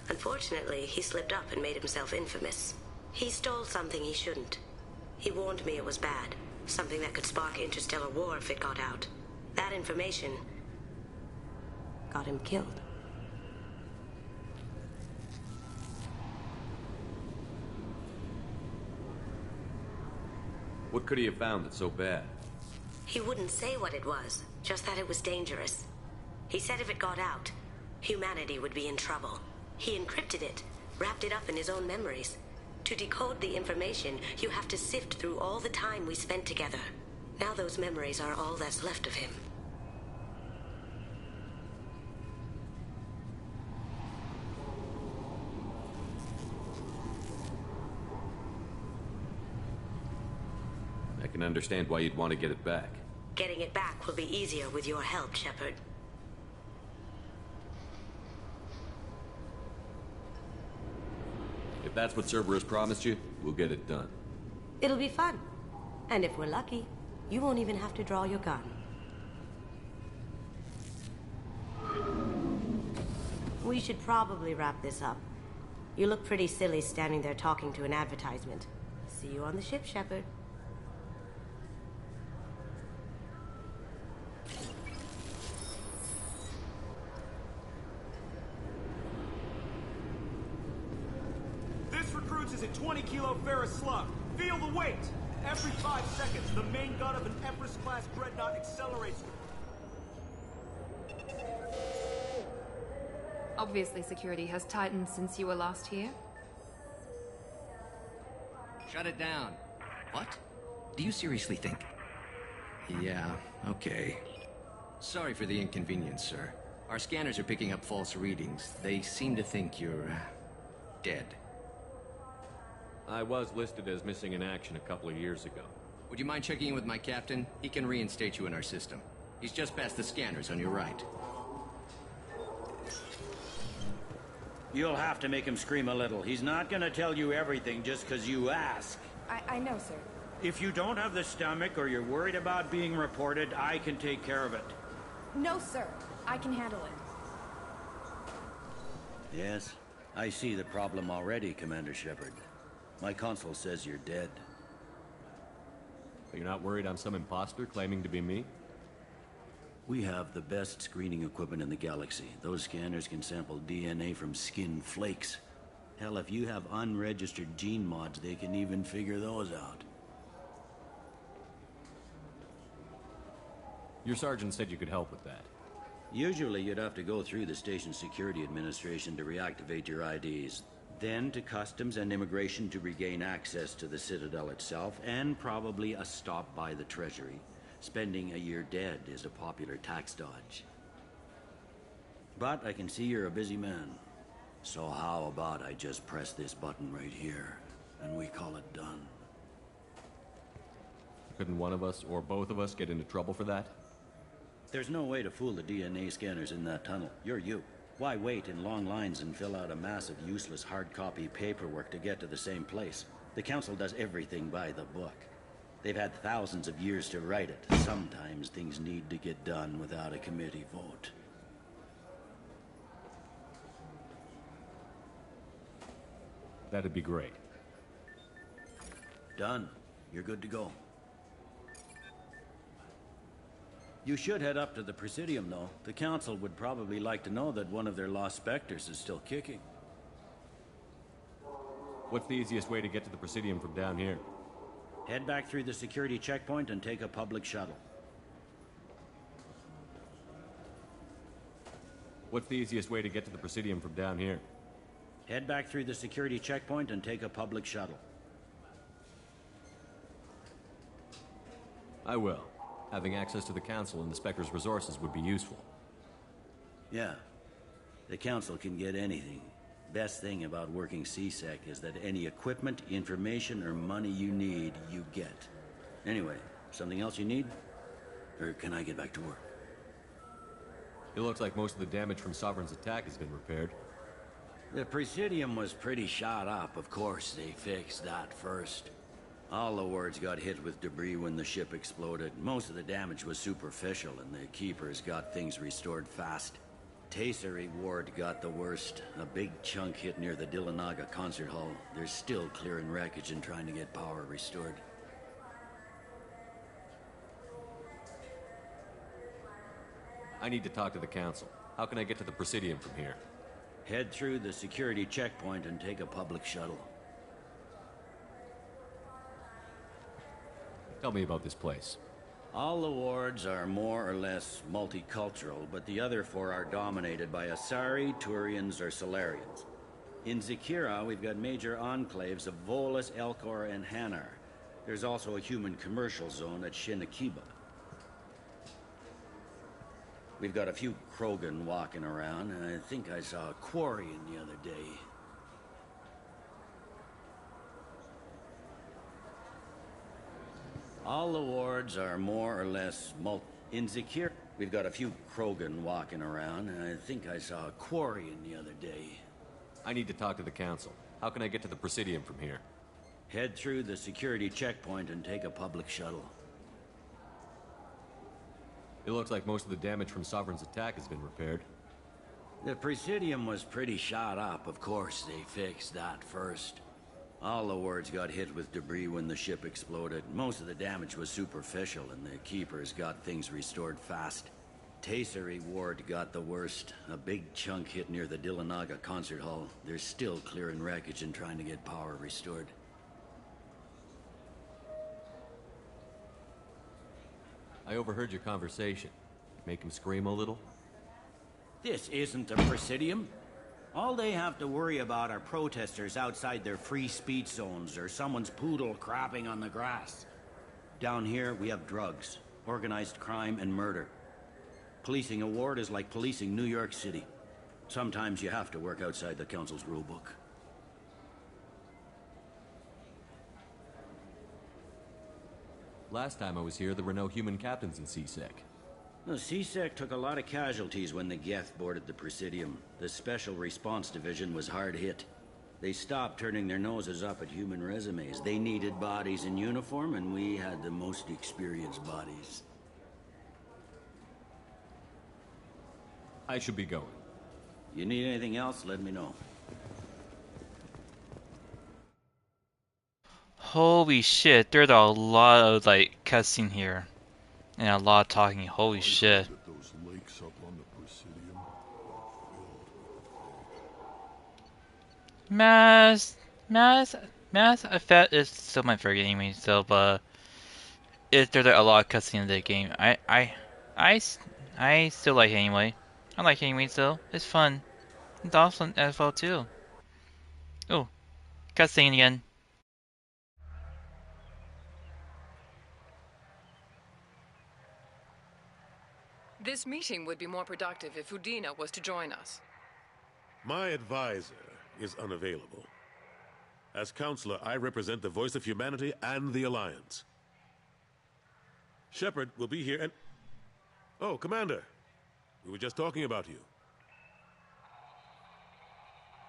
Unfortunately, he slipped up and made himself infamous. He stole something he shouldn't. He warned me it was bad, something that could spark interstellar war if it got out. That information got him killed. What could he have found that's so bad? He wouldn't say what it was, just that it was dangerous. He said if it got out, humanity would be in trouble. He encrypted it, wrapped it up in his own memories. To decode the information, you have to sift through all the time we spent together. Now those memories are all that's left of him. I can understand why you'd want to get it back. Getting it back will be easier with your help, Shepard. If that's what Cerberus promised you, we'll get it done. It'll be fun. And if we're lucky, you won't even have to draw your gun. We should probably wrap this up. You look pretty silly standing there talking to an advertisement. See you on the ship, Shepard. This recruits is a 20-kilo ferrous slug. Feel the weight! Every 5 seconds, the main gun of an Empress-class dreadnought accelerates. Obviously, security has tightened since you were last here. Shut it down. What? Do you seriously think? Yeah, okay. Sorry for the inconvenience, sir. Our scanners are picking up false readings. They seem to think you're dead. I was listed as missing in action a couple of years ago. Would you mind checking in with my captain? He can reinstate you in our system. He's just past the scanners on your right. You'll have to make him scream a little. He's not gonna tell you everything just because you ask. I know, sir. If you don't have the stomach or you're worried about being reported, I can take care of it. No, sir. I can handle it. Yes, I see the problem already, Commander Shepard. My console says you're dead. But you're not worried I'm some imposter claiming to be me? We have the best screening equipment in the galaxy. Those scanners can sample DNA from skin flakes. Hell, if you have unregistered gene mods, they can even figure those out. Your sergeant said you could help with that. Usually you'd have to go through the station security administration to reactivate your IDs. Then to customs and immigration to regain access to the Citadel itself, and probably a stop by the Treasury. Spending a year dead is a popular tax dodge. But I can see you're a busy man. So how about I just press this button right here, and we call it done? Couldn't one of us, or both of us, get into trouble for that? There's no way to fool the DNA scanners in that tunnel. You're you. Why wait in long lines and fill out a massive useless hard copy paperwork to get to the same place? The Council does everything by the book. They've had thousands of years to write it. Sometimes things need to get done without a committee vote. That'd be great. Done. You're good to go. You should head up to the Presidium, though. The Council would probably like to know that one of their lost specters is still kicking. What's the easiest way to get to the Presidium from down here? Head back through the security checkpoint and take a public shuttle. What's the easiest way to get to the Presidium from down here? Head back through the security checkpoint and take a public shuttle. I will. Having access to the Council and the Spectre's resources would be useful. Yeah. The Council can get anything. Best thing about working CSEC is that any equipment, information, or money you need, you get. Anyway, something else you need? Or can I get back to work? It looks like most of the damage from Sovereign's attack has been repaired. The Presidium was pretty shot up. Of course, they fixed that first. All the wards got hit with debris when the ship exploded. Most of the damage was superficial, and the Keepers got things restored fast. Tasery Ward got the worst. A big chunk hit near the Dillanaga concert hall. They're still clearing wreckage and trying to get power restored. I need to talk to the Council. How can I get to the Presidium from here? Head through the security checkpoint and take a public shuttle. Tell me about this place. All the wards are more or less multicultural, but the other four are dominated by Asari, Turians, or Solarians. In Zakira, we've got major enclaves of Volus, Elcor, and Hanar. There's also a human commercial zone at Shinakiba. We've got a few Krogan walking around, and I think I saw a quarian the other day. All the wards are more or less in Zakir, we've got a few Krogan walking around, and I think I saw a quarian the other day. I need to talk to the Council. How can I get to the Presidium from here? Head through the security checkpoint and take a public shuttle. It looks like most of the damage from Sovereign's attack has been repaired. The Presidium was pretty shot up. Of course, they fixed that first. All the wards got hit with debris when the ship exploded. Most of the damage was superficial, and the Keepers got things restored fast. Tasery Ward got the worst. A big chunk hit near the Dillanaga concert hall. They're still clearing wreckage and trying to get power restored. I overheard your conversation. Make him scream a little? This isn't a Presidium. All they have to worry about are protesters outside their free speech zones or someone's poodle crapping on the grass. Down here, we have drugs, organized crime, and murder. Policing a ward is like policing New York City. Sometimes you have to work outside the Council's rulebook. Last time I was here, there were no human captains in CSEC. The CSEC took a lot of casualties when the geth boarded the Presidium. The Special Response Division was hard hit. They stopped turning their noses up at human resumes. They needed bodies in uniform, and we had the most experienced bodies. I should be going. You need anything else, let me know. Holy shit, there's a lot of like cussing here. And a lot of talking, holy shit. Mass Effect is still my favorite anyway, so but there's a lot of cussing in the game. I still like it anyway. I like it anyway still. It's fun. It's awesome as well too. Oh, cussing again. This meeting would be more productive if Udina was to join us. My advisor is unavailable. As counselor, I represent the voice of humanity and the Alliance. Shepard will be here and... Oh, Commander. We were just talking about you.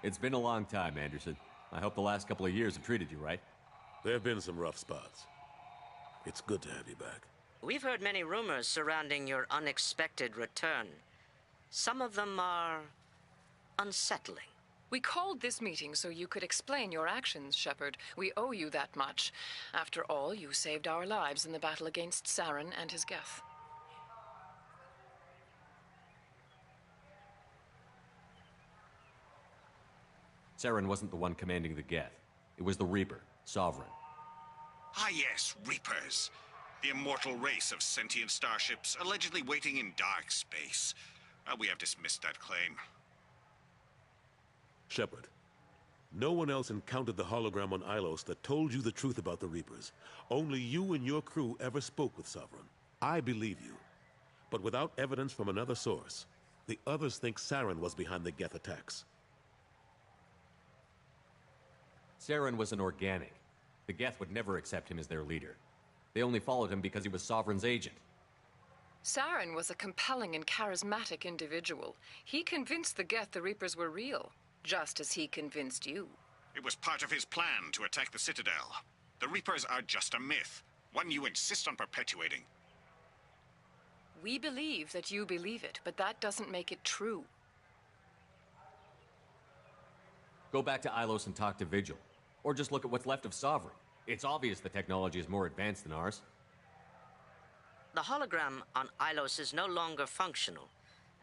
It's been a long time, Anderson. I hope the last couple of years have treated you right. There have been some rough spots. It's good to have you back. We've heard many rumors surrounding your unexpected return. Some of them are unsettling. We called this meeting so you could explain your actions, Shepard. We owe you that much. After all, you saved our lives in the battle against Saren and his geth. Saren wasn't the one commanding the geth. It was the Reaper, Sovereign. Ah yes, Reapers. The immortal race of sentient starships allegedly waiting in dark space. We have dismissed that claim. Shepard, no one else encountered the hologram on Ilos that told you the truth about the Reapers. Only you and your crew ever spoke with Sovereign. I believe you. But without evidence from another source, the others think Saren was behind the geth attacks. Saren was an organic. The geth would never accept him as their leader. They only followed him because he was Sovereign's agent. Saren was a compelling and charismatic individual. He convinced the Geth the Reapers were real, just as he convinced you. It was part of his plan to attack the Citadel. The Reapers are just a myth, one you insist on perpetuating. We believe that you believe it, but that doesn't make it true. Go back to Ilos and talk to Vigil. Or just look at what's left of Sovereign. It's obvious the technology is more advanced than ours. The hologram on Ilos is no longer functional,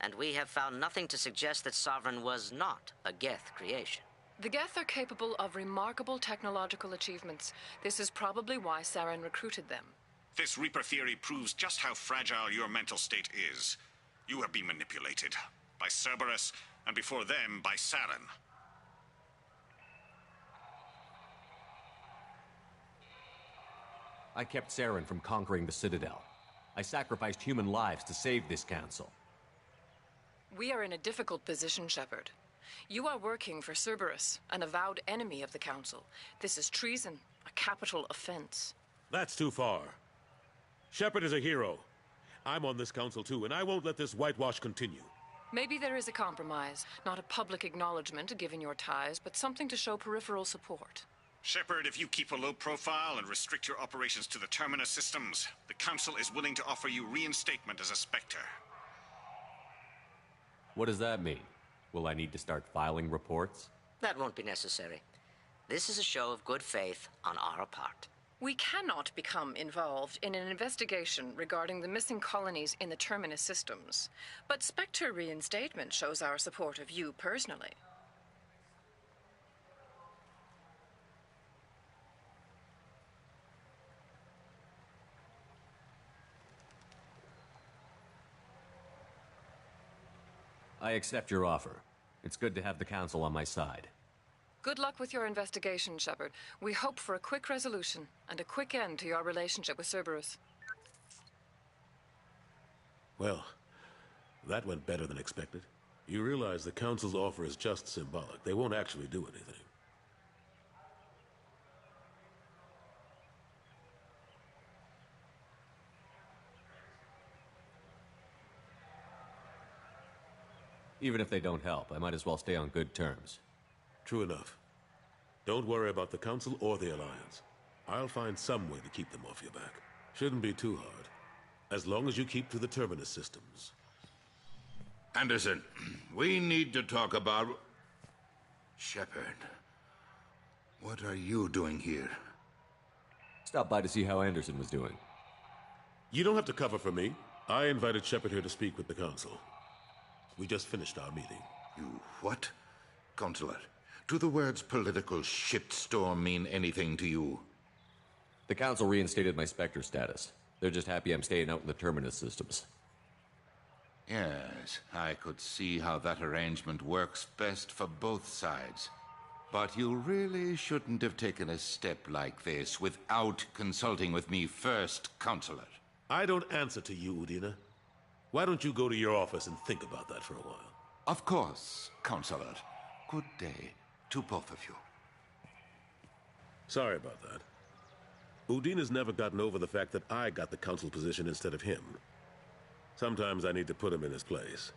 and we have found nothing to suggest that Sovereign was not a geth creation. The Geth are capable of remarkable technological achievements. This is probably why Saren recruited them. This Reaper theory proves just how fragile your mental state is. You have been manipulated. By Cerberus, and before them, by Saren. I kept Saren from conquering the Citadel. I sacrificed human lives to save this council. We are in a difficult position, Shepard. You are working for Cerberus, an avowed enemy of the Council. This is treason, a capital offense. That's too far. Shepard is a hero. I'm on this council too, and I won't let this whitewash continue. Maybe there is a compromise. Not a public acknowledgement given your ties, but something to show peripheral support. Shepard, if you keep a low profile and restrict your operations to the Terminus systems, the Council is willing to offer you reinstatement as a Spectre. What does that mean? Will I need to start filing reports? That won't be necessary. This is a show of good faith on our part. We cannot become involved in an investigation regarding the missing colonies in the Terminus systems. But Spectre reinstatement shows our support of you personally. I accept your offer. It's good to have the Council on my side. Good luck with your investigation, Shepard. We hope for a quick resolution and a quick end to your relationship with Cerberus. Well, that went better than expected. You realize the Council's offer is just symbolic. They won't actually do anything. Even if they don't help, I might as well stay on good terms. True enough. Don't worry about the Council or the Alliance. I'll find some way to keep them off your back. Shouldn't be too hard. As long as you keep to the Terminus systems. Anderson, we need to talk about... Shepard. What are you doing here? Stop by to see how Anderson was doing. You don't have to cover for me. I invited Shepard here to speak with the Council. We just finished our meeting. You what? Counselor, do the words political shitstorm mean anything to you? The Council reinstated my Spectre status. They're just happy I'm staying out in the Terminus systems. Yes, I could see how that arrangement works best for both sides. But you really shouldn't have taken a step like this without consulting with me first, Counselor. I don't answer to you, Udina. Why don't you go to your office and think about that for a while? Of course, Counselor. Good day to both of you. Sorry about that. Udina's never gotten over the fact that I got the Council position instead of him. Sometimes I need to put him in his place.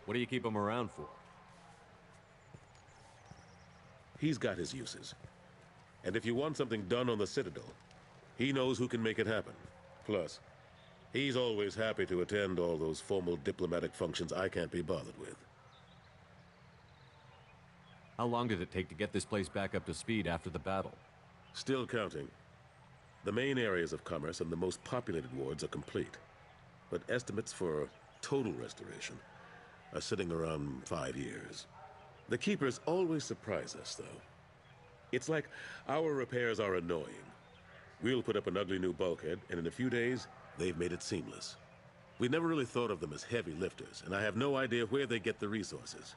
What do you keep him around for? He's got his uses. And if you want something done on the Citadel, he knows who can make it happen. Plus, he's always happy to attend all those formal diplomatic functions I can't be bothered with. How long did it take to get this place back up to speed after the battle? Still counting. The main areas of commerce and the most populated wards are complete. But estimates for total restoration are sitting around 5 years. The Keepers always surprise us, though. It's like our repairs are annoying. We'll put up an ugly new bulkhead, and in a few days, they've made it seamless. We never really thought of them as heavy lifters, and I have no idea where they get the resources.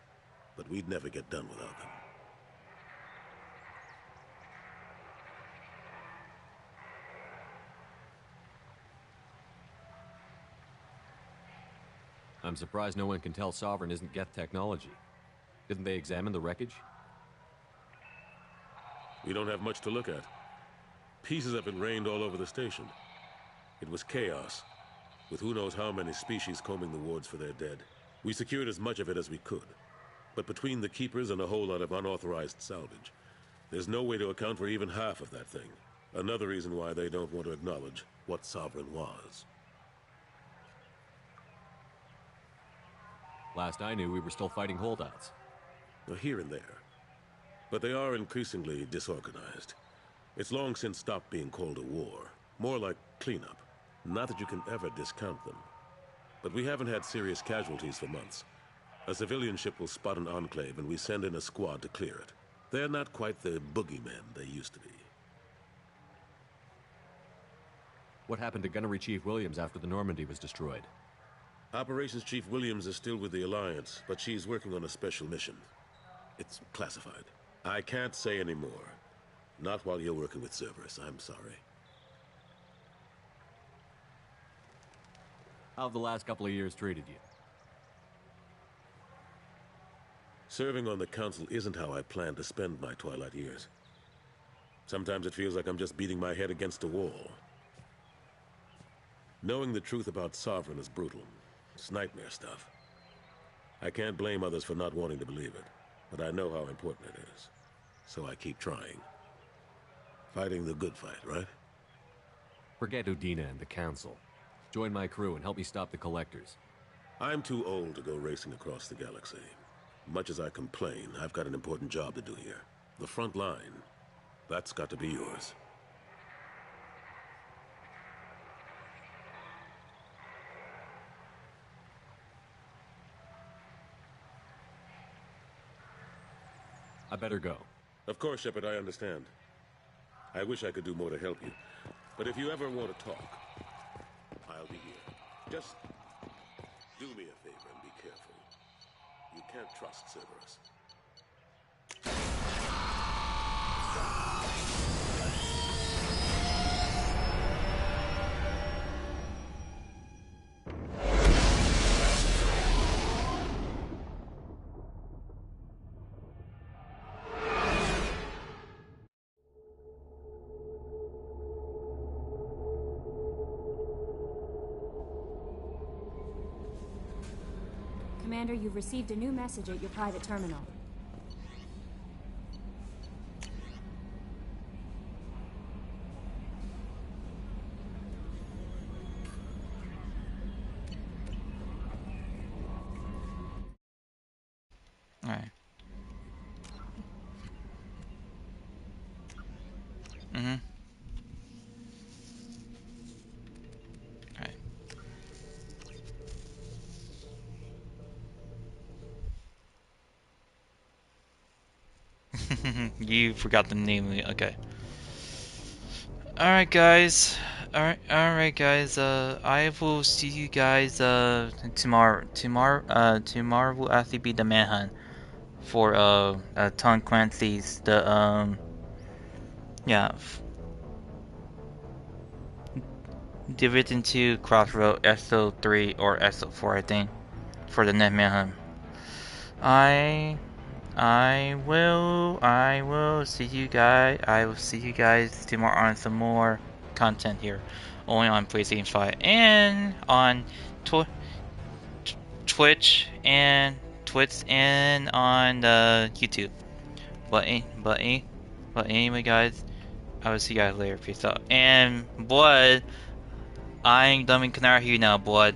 But we'd never get done without them. I'm surprised no one can tell Sovereign isn't geth technology. Didn't they examine the wreckage? We don't have much to look at. Pieces have been rained all over the station. It was chaos, with who knows how many species combing the wards for their dead. We secured as much of it as we could. But between the keepers and a whole lot of unauthorized salvage, there's no way to account for even half of that thing. Another reason why they don't want to acknowledge what Sovereign was. Last I knew, we were still fighting holdouts. Well, here and there. But they are increasingly disorganized. It's long since stopped being called a war. More like cleanup. Not that you can ever discount them. But we haven't had serious casualties for months. A civilian ship will spot an enclave and we send in a squad to clear it. They're not quite the boogeymen they used to be. What happened to Gunnery Chief Williams after the Normandy was destroyed? Operations Chief Williams is still with the Alliance, but she's working on a special mission. It's classified. I can't say any more. Not while you're working with Cerberus, I'm sorry. How have the last couple of years treated you? Serving on the Council isn't how I plan to spend my twilight years. Sometimes it feels like I'm just beating my head against a wall. Knowing the truth about Sovereign is brutal. It's nightmare stuff. I can't blame others for not wanting to believe it, but I know how important it is. So I keep trying. Fighting the good fight, right? Forget Udina and the Council. Join my crew and help me stop the Collectors. I'm too old to go racing across the galaxy. Much as I complain, I've got an important job to do here. The front line. That's got to be yours. I better go. Of course, Shepard, I understand. I wish I could do more to help you. But if you ever want to talk, I'll be here. Just do me a favor and be careful. You can't trust Cerberus. Commander, you've received a new message at your private terminal. Alright. Mm-hmm. You forgot the name of it. Okay. Alright guys. Alright guys, I will see you guys tomorrow. Tomorrow will actually be the manhunt for Tom Clancy's Division 2 Crossroad SO3 or SO4, I think, for the net manhunt. I will see you guys. I will see you guys tomorrow on some more content here, only on PlayStation 5 and on Twitch and on YouTube. But anyway, guys, I will see you guys later. Peace out. And Blood, I'm dumbing Canara here now, Blood.